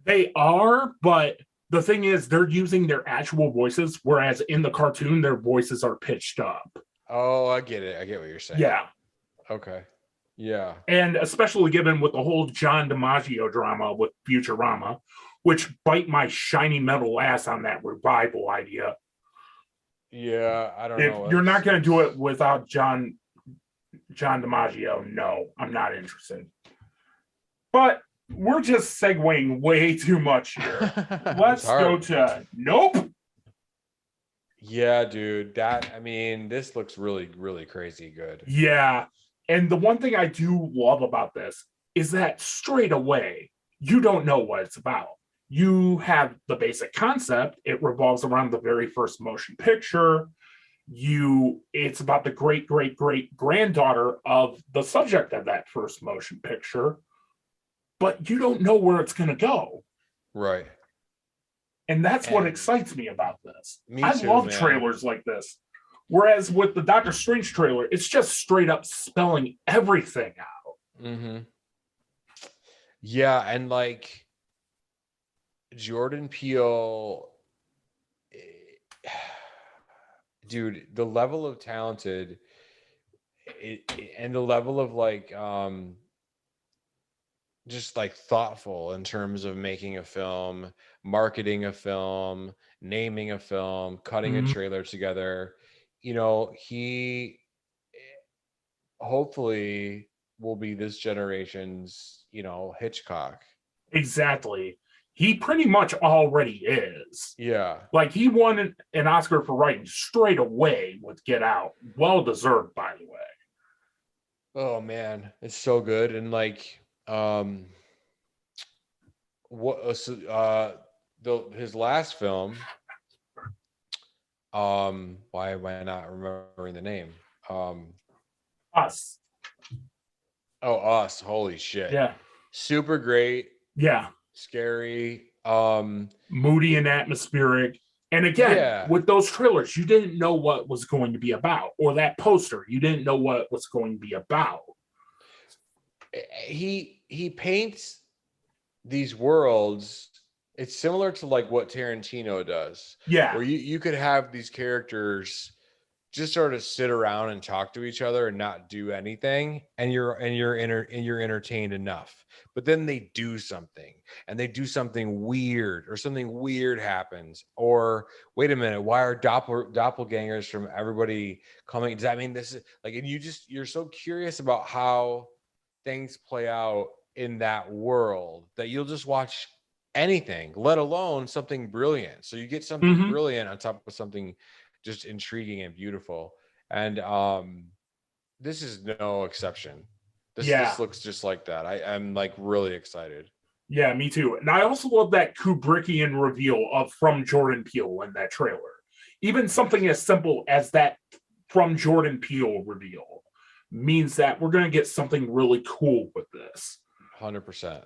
They are, but the thing is they're using their actual voices, whereas in the cartoon, their voices are pitched up. Oh, I get it. I get what you're saying. Yeah. Okay. Yeah. And especially given with the whole John DiMaggio drama with Futurama, which bite my shiny metal ass on that revival idea. Yeah, I don't If know. you're not going to do it without John DiMaggio, no, I'm not interested. But we're just segueing way too much here. Let's go to nope. Yeah, dude. This looks really, really crazy good. Yeah. And the one thing I do love about this is that straight away, you don't know what it's about. You have the basic concept. It revolves around the very first motion picture. It's about the great granddaughter of the subject of that first motion picture, but you don't know where it's going to go. Right. And that's what excites me about this. I love trailers like this. Whereas with the Doctor Strange trailer, it's just straight up spelling everything out. Mm-hmm. Yeah, and like Jordan Peele, dude, the level of talented and the level of like just like thoughtful in terms of making a film, marketing a film, naming a film, cutting a trailer together. He hopefully will be this generation's, Hitchcock. Exactly. He pretty much already is. Yeah. Like he won an Oscar for writing straight away with Get Out. Well deserved, by the way. Oh man, it's so good. And like his last film, why am I not remembering the name? Us. Oh, Us. Holy shit. Yeah. Super great. Yeah. Scary. Moody and atmospheric. And again, with those trailers, you didn't know what was going to be about. Or that poster, you didn't know what it was going to be about. He paints these worlds. It's similar to like what Tarantino does. Yeah. Where you could have these characters just sort of sit around and talk to each other and not do anything, and you're entertained enough. But then they do something, and they do something weird, or something weird happens, or wait a minute, why are doppelgangers from everybody coming? Does that mean this is like? And you're so curious about how things play out in that world that you'll just watch anything, let alone something brilliant. So you get something brilliant on top of something just intriguing and beautiful. And this is no exception. This looks just like that. I'm like really excited. Yeah, me too. And I also love that Kubrickian reveal of from Jordan Peele in that trailer. Even something as simple as that from Jordan Peele reveal means that we're going to get something really cool with this. 100%.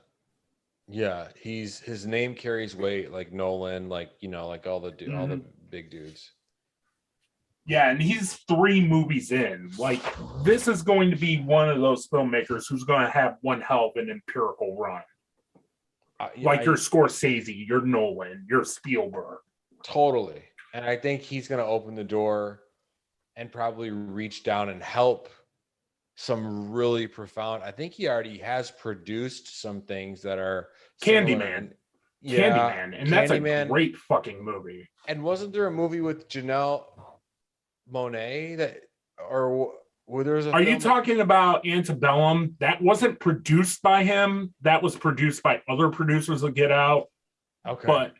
Yeah, his name carries weight, like Nolan, like like all the big dudes. Yeah, and he's 3 movies in. Like, this is going to be one of those filmmakers who's going to have one hell of an empirical run. Your Scorsese, your Nolan, your Spielberg. Totally. And I think he's going to open the door and probably reach down and help some really profound. I think he already has produced some things that are Candyman. Candyman. And that's a great fucking movie. And wasn't there a movie with Janelle Monáe Are you talking about Antebellum? That wasn't produced by him. That was produced by other producers of Get Out. Okay.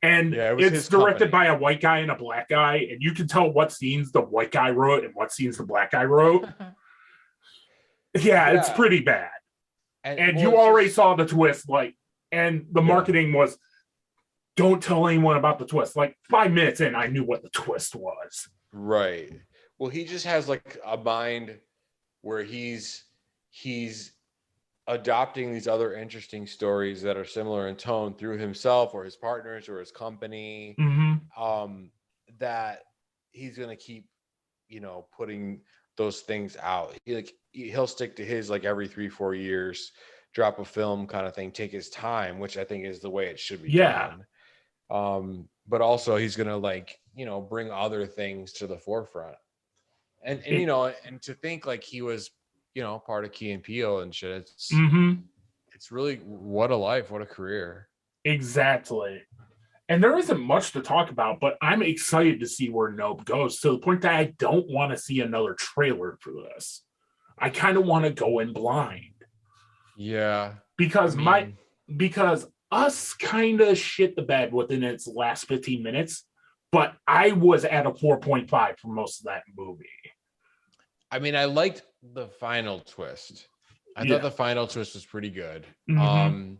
It's directed by a white guy and a black guy, and you can tell what scenes the white guy wrote and what scenes the black guy wrote. It's pretty bad. And you already saw the twist, and the marketing was, don't tell anyone about the twist. Like 5 minutes in, I knew what the twist was. Right. Well, he just has like a mind where he's adopting these other interesting stories that are similar in tone through himself or his partners or his company. That he's gonna keep, putting those things out. He'll stick to his like every 3-4 years, drop a film kind of thing, take his time, which I think is the way it should be done. But also he's gonna bring other things to the forefront. And to think like he was part of Key and Peele and shit. Mm-hmm. It's really what a life, what a career. Exactly. And there isn't much to talk about, but I'm excited to see where Nope goes, to the point that I don't want to see another trailer for this. I kind of want to go in blind. Yeah. Because because us kind of shit the bed within its last 15 minutes, but I was at a 4.5 for most of that movie. I mean, I liked the final twist. I thought the final twist was pretty good. Mm-hmm.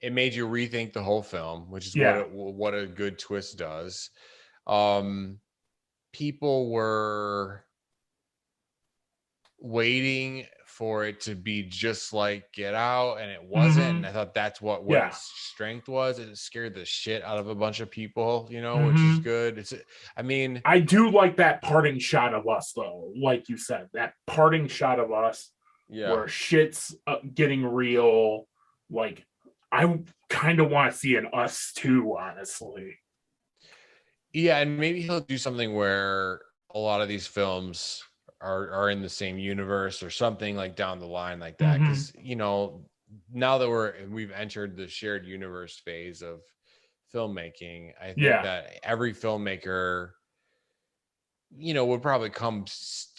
It made you rethink the whole film, which is what a good twist does. People were waiting for it to be just like Get Out, and it wasn't. Mm-hmm. And I thought that's what Yeah. its strength was. It scared the shit out of a bunch of people, which is Mm-hmm. good. I do like that parting shot of us, though. Like you said, that parting shot of us, where shit's getting real. Like, I kind of want to see an Us too, honestly. Yeah, and maybe he'll do something where a lot of these films are in the same universe or something like down the line like that. Because now that we've entered the shared universe phase of filmmaking, I think that every filmmaker would probably come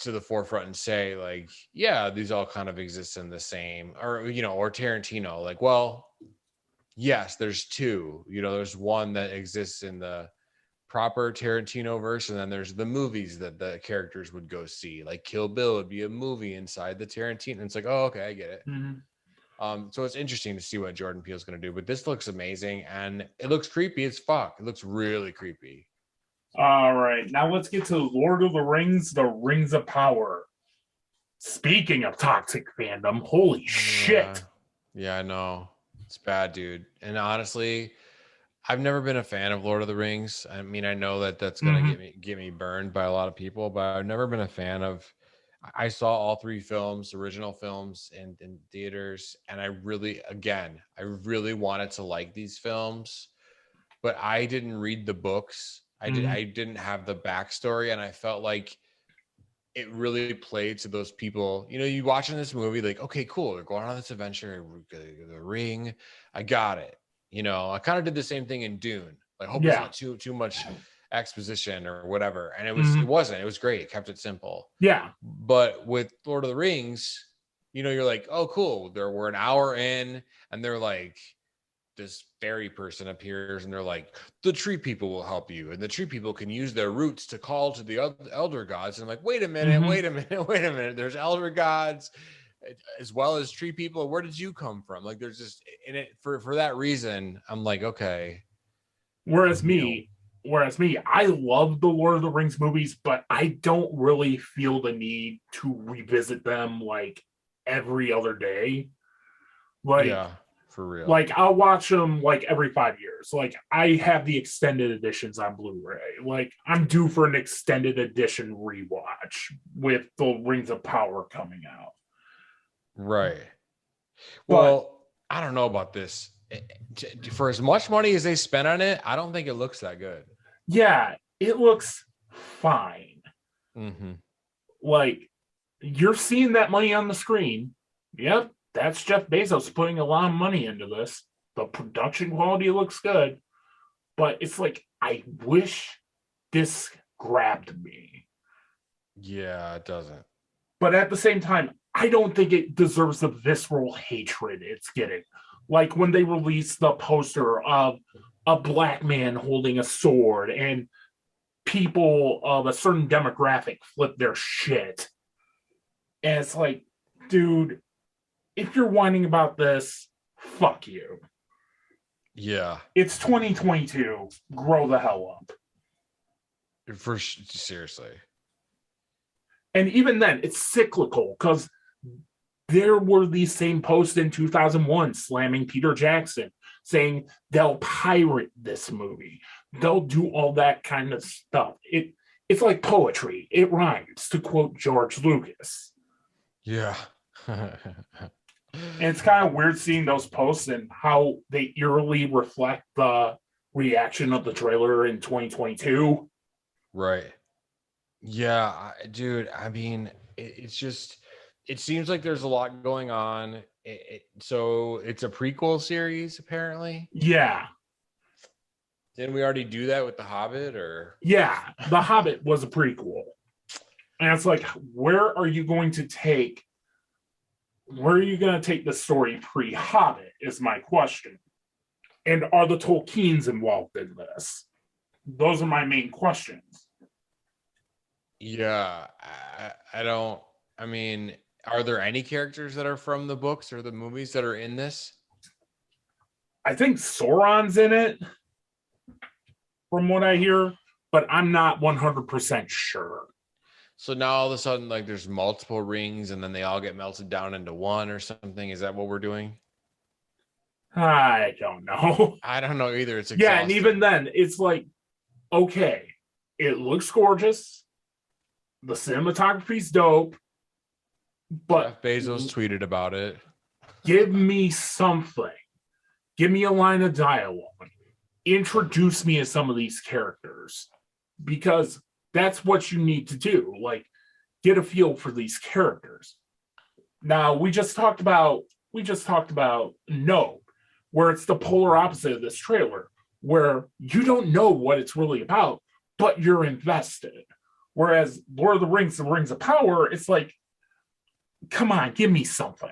to the forefront and say, like, yeah, these all kind of exist in the same, or or Tarantino, like, well, yes, there's two. There's one that exists in the proper Tarantino verse, and then there's the movies that the characters would go see. Like Kill Bill would be a movie inside the Tarantino. And it's like, oh, okay, I get it. Mm-hmm. So it's interesting to see what Jordan Peele's going to do, but this looks amazing, and it looks creepy as fuck. It looks really creepy. All right, now let's get to Lord of the Rings, The Rings of Power. Speaking of toxic fandom, holy shit. Yeah, I know. It's bad, dude. And honestly, I've never been a fan of Lord of the Rings. I mean, I know that that's going to get me burned by a lot of people, but I've never been a fan of. I saw all three films, original films, in theaters, and I really wanted to like these films, but I didn't read the books. I didn't have the backstory, and I felt like it really played to those people. You watching this movie, like, okay, cool, they're going on this adventure, the ring, I got it. I kind of did the same thing in Dune. I hope it's not too much exposition or whatever. And it wasn't. It was great. It kept it simple. Yeah. But with Lord of the Rings, you're like, oh, cool. We're an hour in, and they're like, this fairy person appears, and they're like, the tree people will help you, and the tree people can use their roots to call to the elder gods. And I'm like, wait a minute. There's elder gods as well as tree people. Where did you come from? Like, there's just in it for that reason. I'm like, okay. Whereas me, I love the Lord of the Rings movies, but I don't really feel the need to revisit them like every other day. Like, yeah, for real. Like, I'll watch them like every 5 years. Like, I have the extended editions on Blu-ray. Like, I'm due for an extended edition rewatch with the Rings of Power coming out. Right. Well, I don't know about this. For as much money as they spent on it, I don't think it looks that good. Yeah, it looks fine. Mm-hmm. Like, you're seeing that money on the screen. Yep, that's Jeff Bezos putting a lot of money into this. The production quality looks good, but it's like, I wish this grabbed me. Yeah, it doesn't. But at the same time, I don't think it deserves the visceral hatred it's getting. Like when they released the poster of a black man holding a sword and people of a certain demographic flip their shit. And it's like, dude, if you're whining about this, fuck you. Yeah. It's 2022. Grow the hell up. Seriously. And even then, it's cyclical because there were these same posts in 2001 slamming Peter Jackson, saying they'll pirate this movie. They'll do all that kind of stuff. It's like poetry. It rhymes, to quote George Lucas. Yeah. And it's kind of weird seeing those posts and how they eerily reflect the reaction of the trailer in 2022. Right. Yeah, dude, I mean, it's just it seems like there's a lot going on. So it's a prequel series, apparently. Yeah. Didn't we already do that with The Hobbit? Or Yeah. The Hobbit was a prequel. And it's like, where are you going to take the story pre-Hobbit is my question. And are the Tolkiens involved in this? Those are my main questions. yeah, I mean, are there any characters that are from the books or the movies that are in this? I think Sauron's in it, from what I hear, but I'm not 100% sure. So now all of a sudden, like, there's multiple rings and then they all get melted down into one or something. Is that what we're doing? I don't know. I don't know either. It's Yeah, exhausting. and even then, it's like, okay, it looks gorgeous. The cinematography's dope, but Jeff Bezos tweeted about it. give me something. Give me a line of dialogue. Introduce me to some of these characters, because that's what you need to do. Like, get a feel for these characters. Now, we just talked about No, where it's the polar opposite of this trailer, where you don't know what it's really about, but you're invested. Whereas Lord of the Rings of Power, it's like, come on, give me something.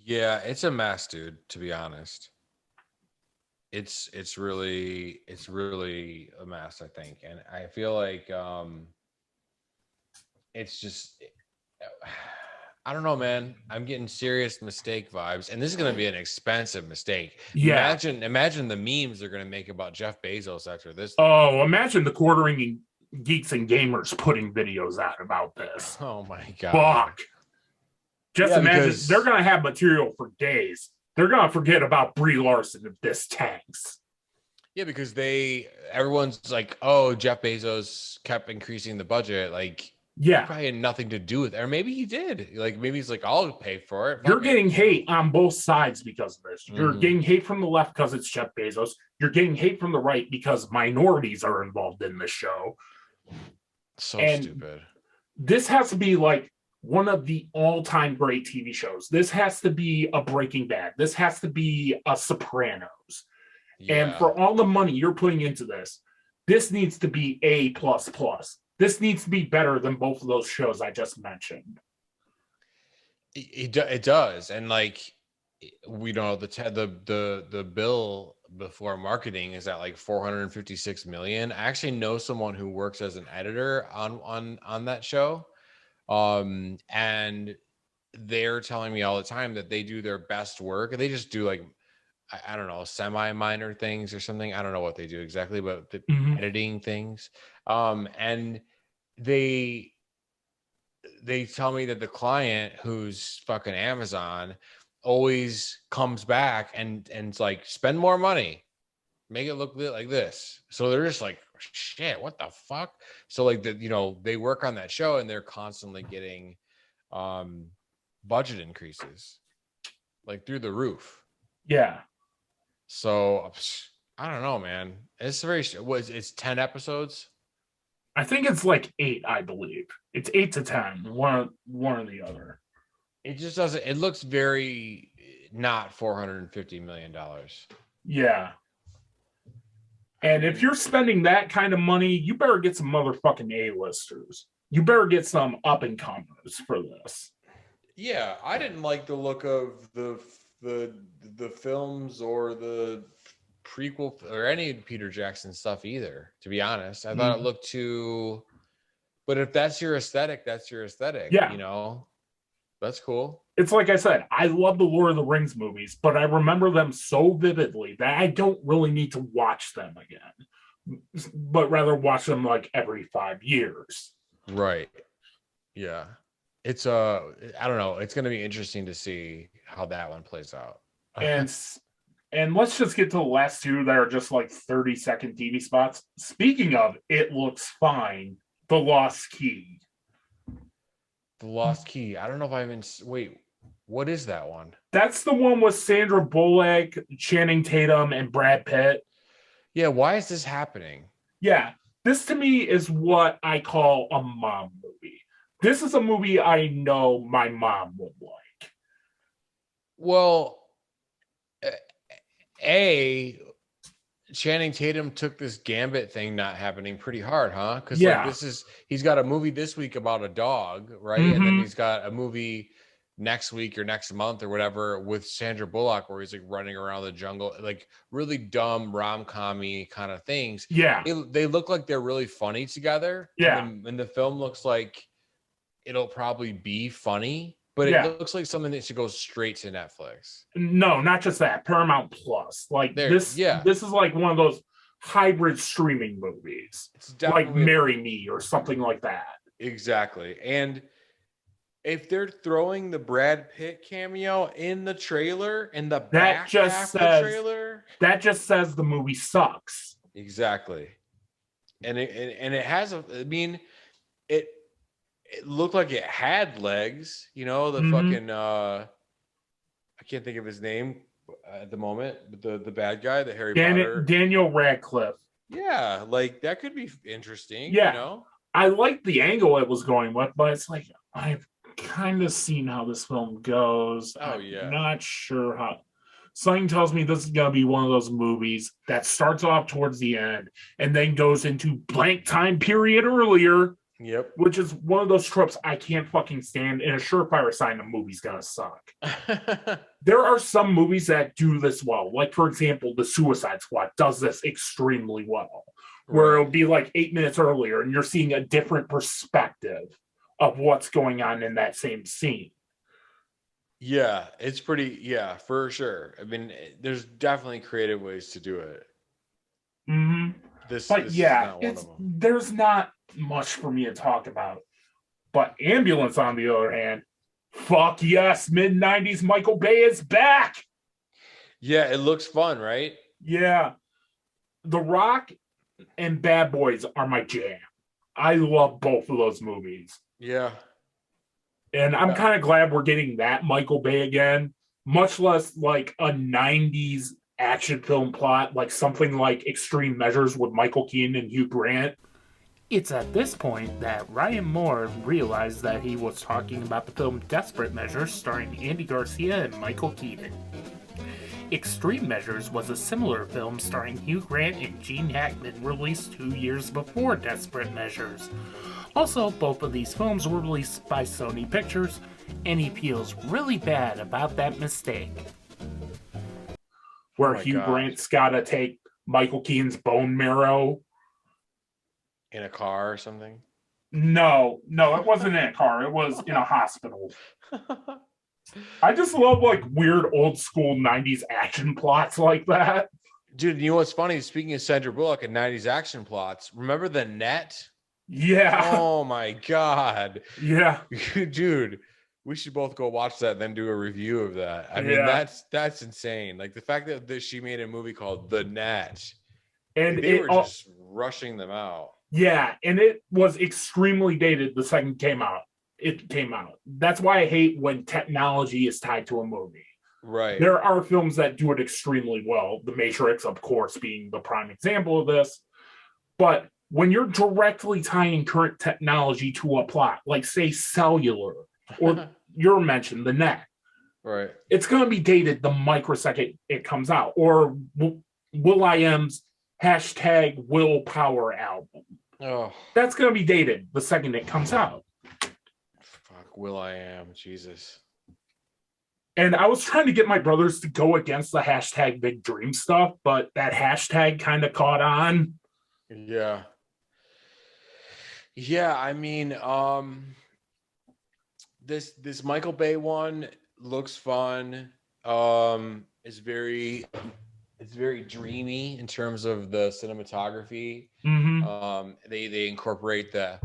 Yeah, it's a mess, dude, to be honest. It's really a mess, I think. And I feel like it's just I don't know, man. I'm getting serious mistake vibes, and this is going to be an expensive mistake. Yeah. Imagine the memes they're going to make about Jeff Bezos after this. Oh, imagine the quartering geeks and gamers putting videos out about this. Oh my god. Fuck. Just imagine because they're going to have material for days. They're going to forget about Brie Larson if this tanks. Yeah, because everyone's like, oh, Jeff Bezos kept increasing the budget. Like, yeah, probably had nothing to do with it. Or maybe he did. Like, maybe he's like, I'll pay for it. You're getting hate on both sides because of this. You're getting hate from the left because it's Jeff Bezos. You're getting hate from the right because minorities are involved in this show. So stupid. This has to be like one of the all-time great TV shows. This has to be a Breaking Bad. This has to be a Sopranos. Yeah. And for all the money you're putting into this needs to be A++. This needs to be better than both of those shows I just mentioned. It does. And like, we know the bill before marketing is at like 456 million. I actually know someone who works as an editor on that show. And they're telling me all the time that they do their best work, and they just do like, I don't know, semi-minor things or something. I don't know what they do exactly, but the editing things. And they tell me that the client, who's fucking Amazon, always comes back and it's like, spend more money, make it look like this. So they're just like, shit, what the fuck? So like they work on that show and they're constantly getting budget increases like through the roof. Yeah. So I don't know, man. It's 10 episodes. I think it's like 8, I believe. It's 8 to 10, one or the other. It just doesn't, it looks very not $450 million. Yeah. And if you're spending that kind of money, you better get some motherfucking A-listers. You better get some up-and-comers for this. Yeah, I didn't like the look of the films or the prequel or any Peter Jackson stuff either, to be honest. I thought it looked too, but if that's your aesthetic, that's your aesthetic. Yeah. That's cool. It's like I said, I love the Lord of the Rings movies, but I remember them so vividly that I don't really need to watch them again, but rather watch them like every 5 years. Right. Yeah. It's I don't know. It's going to be interesting to see how that one plays out. And let's just get to the last two that are just like 30-second TV spots. Speaking of, it looks fine. The Lost Key. The Lost Key. I don't know if I even... Wait, what is that one? That's the one with Sandra Bullock, Channing Tatum, and Brad Pitt. Yeah, why is this happening? Yeah, this to me is what I call a mom movie. This is a movie I know my mom would like. Well, Channing Tatum took this Gambit thing not happening pretty hard, huh? Because like Yeah. he's got a movie this week about a dog, right? And then he's got a movie next week or next month or whatever with Sandra Bullock where he's like running around the jungle, like really dumb rom-com-y kind of things. Yeah. They look like they're really funny together. Yeah. And the film looks like it'll probably be funny, but it Yeah. looks like something that should go straight to Netflix. No, not just that. Paramount Plus. Like There, this. yeah. This is like one of those hybrid streaming movies, It's like definitely Marry Me or something like that. exactly. And if they're throwing the Brad Pitt cameo in the trailer, in the back just half says- of the trailer, That just says the movie sucks. exactly. And it has a. I mean, it looked like it had legs. You know, the fucking. I can't think of his name at the moment, but the bad guy, the Harry Potter. Daniel Radcliffe. Yeah, like that could be interesting. Yeah. You know. I like the angle it was going with, but it's like I've kind of seen how this film goes. Oh, I'm yeah. not sure how. Something tells me this is gonna be one of those movies that starts off towards the end and then goes into blank time period earlier, Yep. which is one of those tropes I can't fucking stand. And a surefire sign the movie's gonna suck. There are some movies that do this well, like for example, The Suicide Squad does this extremely well, where it'll be like 8 minutes earlier and you're seeing a different perspective of what's going on in that same scene. Yeah, it's pretty. Yeah, for sure. I mean, there's definitely creative ways to do it. Mm-hmm. This But is yeah, not one of them. there's not much for me to talk about. But Ambulance, on the other hand, fuck yes, mid 90s Michael Bay is back. Yeah, it looks fun, right? Yeah. The Rock and Bad Boys are my jam. I love both of those movies. Yeah. And I'm kind of glad we're getting that Michael Bay again, much less like a 90s action film plot, like something like Extreme Measures with Michael Keaton and Hugh Grant. It's at this point that Ryan Moore realized that he was talking about the film Desperate Measures starring Andy Garcia and Michael Keaton. Extreme Measures was a similar film starring Hugh Grant and Gene Hackman released 2 years before Desperate Measures. Also, both of these films were released by Sony Pictures, and he feels really bad about that mistake. Where Hugh Grant's gotta take Michael Keaton's bone marrow. In a car or something? No, it wasn't in a car. It was in a hospital. I just love like weird old school 90s action plots like that. Dude, you know what's funny? Speaking of Sandra Bullock and 90s action plots, remember The Net? Yeah. Oh my God. Yeah. Dude, we should both go watch that and then do a review of that. I mean, that's insane. Like the fact that she made a movie called The Net and they were just rushing them out. Yeah, and it was extremely dated the second it came out. That's why I hate when technology is tied to a movie. Right. There are films that do it extremely well. The Matrix, of course, being the prime example of this. But when you're directly tying current technology to a plot, like say cellular, or you mentioned The Net, right? It's going to be dated the microsecond it comes out. Or will.i.am's hashtag Willpower album. Oh, that's going to be dated the second it comes out. Fuck, will.i.am, Jesus. And I was trying to get my brothers to go against the hashtag Big Dream stuff, but that hashtag kind of caught on. Yeah. Yeah, I mean, this Michael Bay one looks fun. It's very dreamy in terms of the cinematography. Mm-hmm. They incorporate the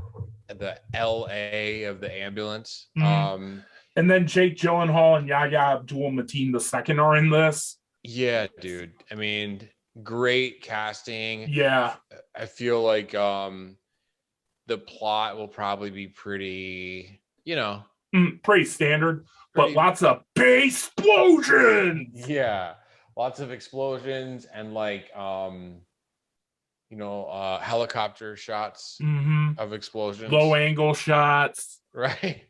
LA of the ambulance. Mm-hmm. And then Jake Gyllenhaal and Yahya Abdul-Mateen II are in this. Yeah, dude. I mean, great casting. Yeah. I feel like the plot will probably be pretty, pretty standard, but lots of bass explosions. Yeah. Lots of explosions and helicopter shots of explosions, low angle shots, right?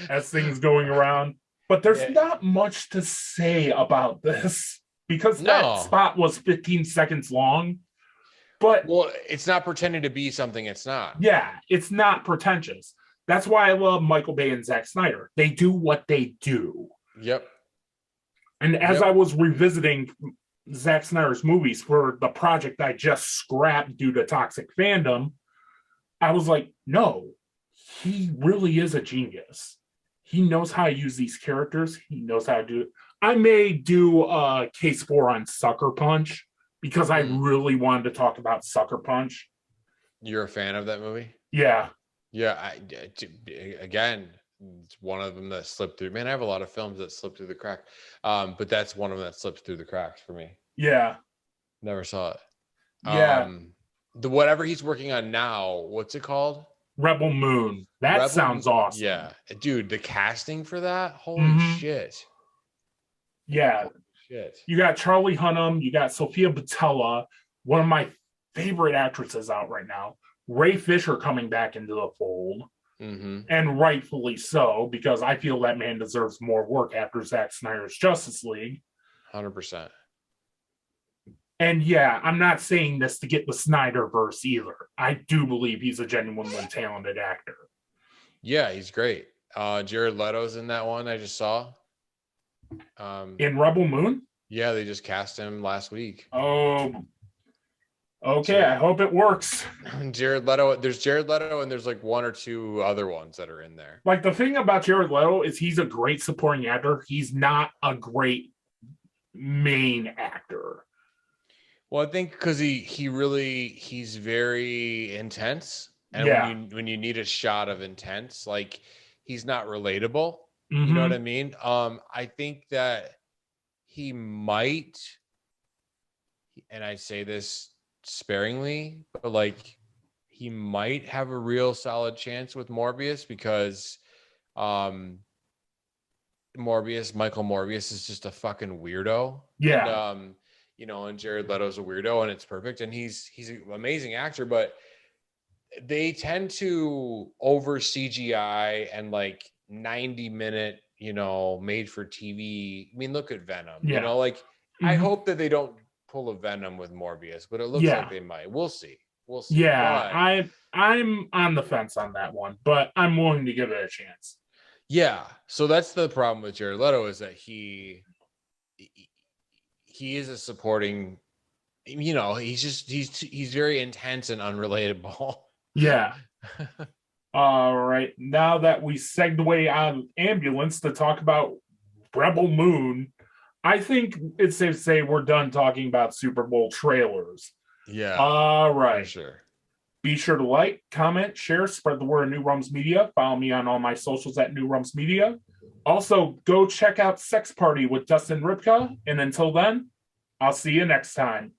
as things going around. But there's Yeah. not much to say about this because that No. spot was 15 seconds long. But Well, it's not pretending to be something it's not. yeah, it's not pretentious. That's why I love Michael Bay and Zack Snyder. They do what they do. Yep. And as I was revisiting Zack Snyder's movies for the project I just scrapped due to toxic fandom, I was like, no, he really is a genius. He knows how to use these characters. He knows how to do it. I may do a case 4 on Sucker Punch because I really wanted to talk about Sucker Punch. You're a fan of that movie? Yeah. Yeah. Again, it's one of them that slipped through. Man, I have a lot of films that slipped through the crack. But that's one of them that slipped through the cracks for me. Yeah. Never saw it. Yeah. The whatever he's working on now, what's it called? Rebel Moon. That sounds awesome. Yeah. Dude, the casting for that, holy shit. Yeah. Holy shit. You got Charlie Hunnam, you got Sophia Boutella, one of my favorite actresses out right now. Ray Fisher coming back into the fold. And rightfully so, because I feel that man deserves more work after Zack Snyder's Justice League. 100%. And yeah, I'm not saying this to get the Snyderverse either. I do believe he's a genuinely talented actor. Yeah, he's great. Jared Leto's in that one I just saw. In Rebel Moon? Yeah, they just cast him last week. Oh, okay. I hope it works. Jared Leto. There's Jared Leto, and there's like one or two other ones that are in there. Like the thing about Jared Leto is he's a great supporting actor. He's not a great main actor. Well, I think because he's very intense, and when you need a shot of intense, like he's not relatable. You know what I mean? I think that he might, and I say this sparingly, but like he might have a real solid chance with Morbius because Michael Morbius is just a fucking weirdo. Yeah. And, and Jared Leto's a weirdo, and it's perfect. And he's an amazing actor, but they tend to over CGI and like 90-minute, made for TV. I mean, look at Venom. Yeah. I hope that they don't pull a Venom with Morbius, but it looks like they might. We'll see. Yeah, I'm on the fence on that one, but I'm willing to give it a chance. Yeah. So that's the problem with Jared Leto is that he is a supporting, he's very intense and unrelatable. Yeah. All right. Now that we segued out of Ambulance to talk about Rebel Moon, I think it's safe to say we're done talking about Super Bowl trailers. Yeah. All right. For sure. Be sure to like, comment, share, spread the word of New Rums Media. Follow me on all my socials at New Rums Media. Also, go check out Sex Party with Dustin Rybka. And until then, I'll see you next time.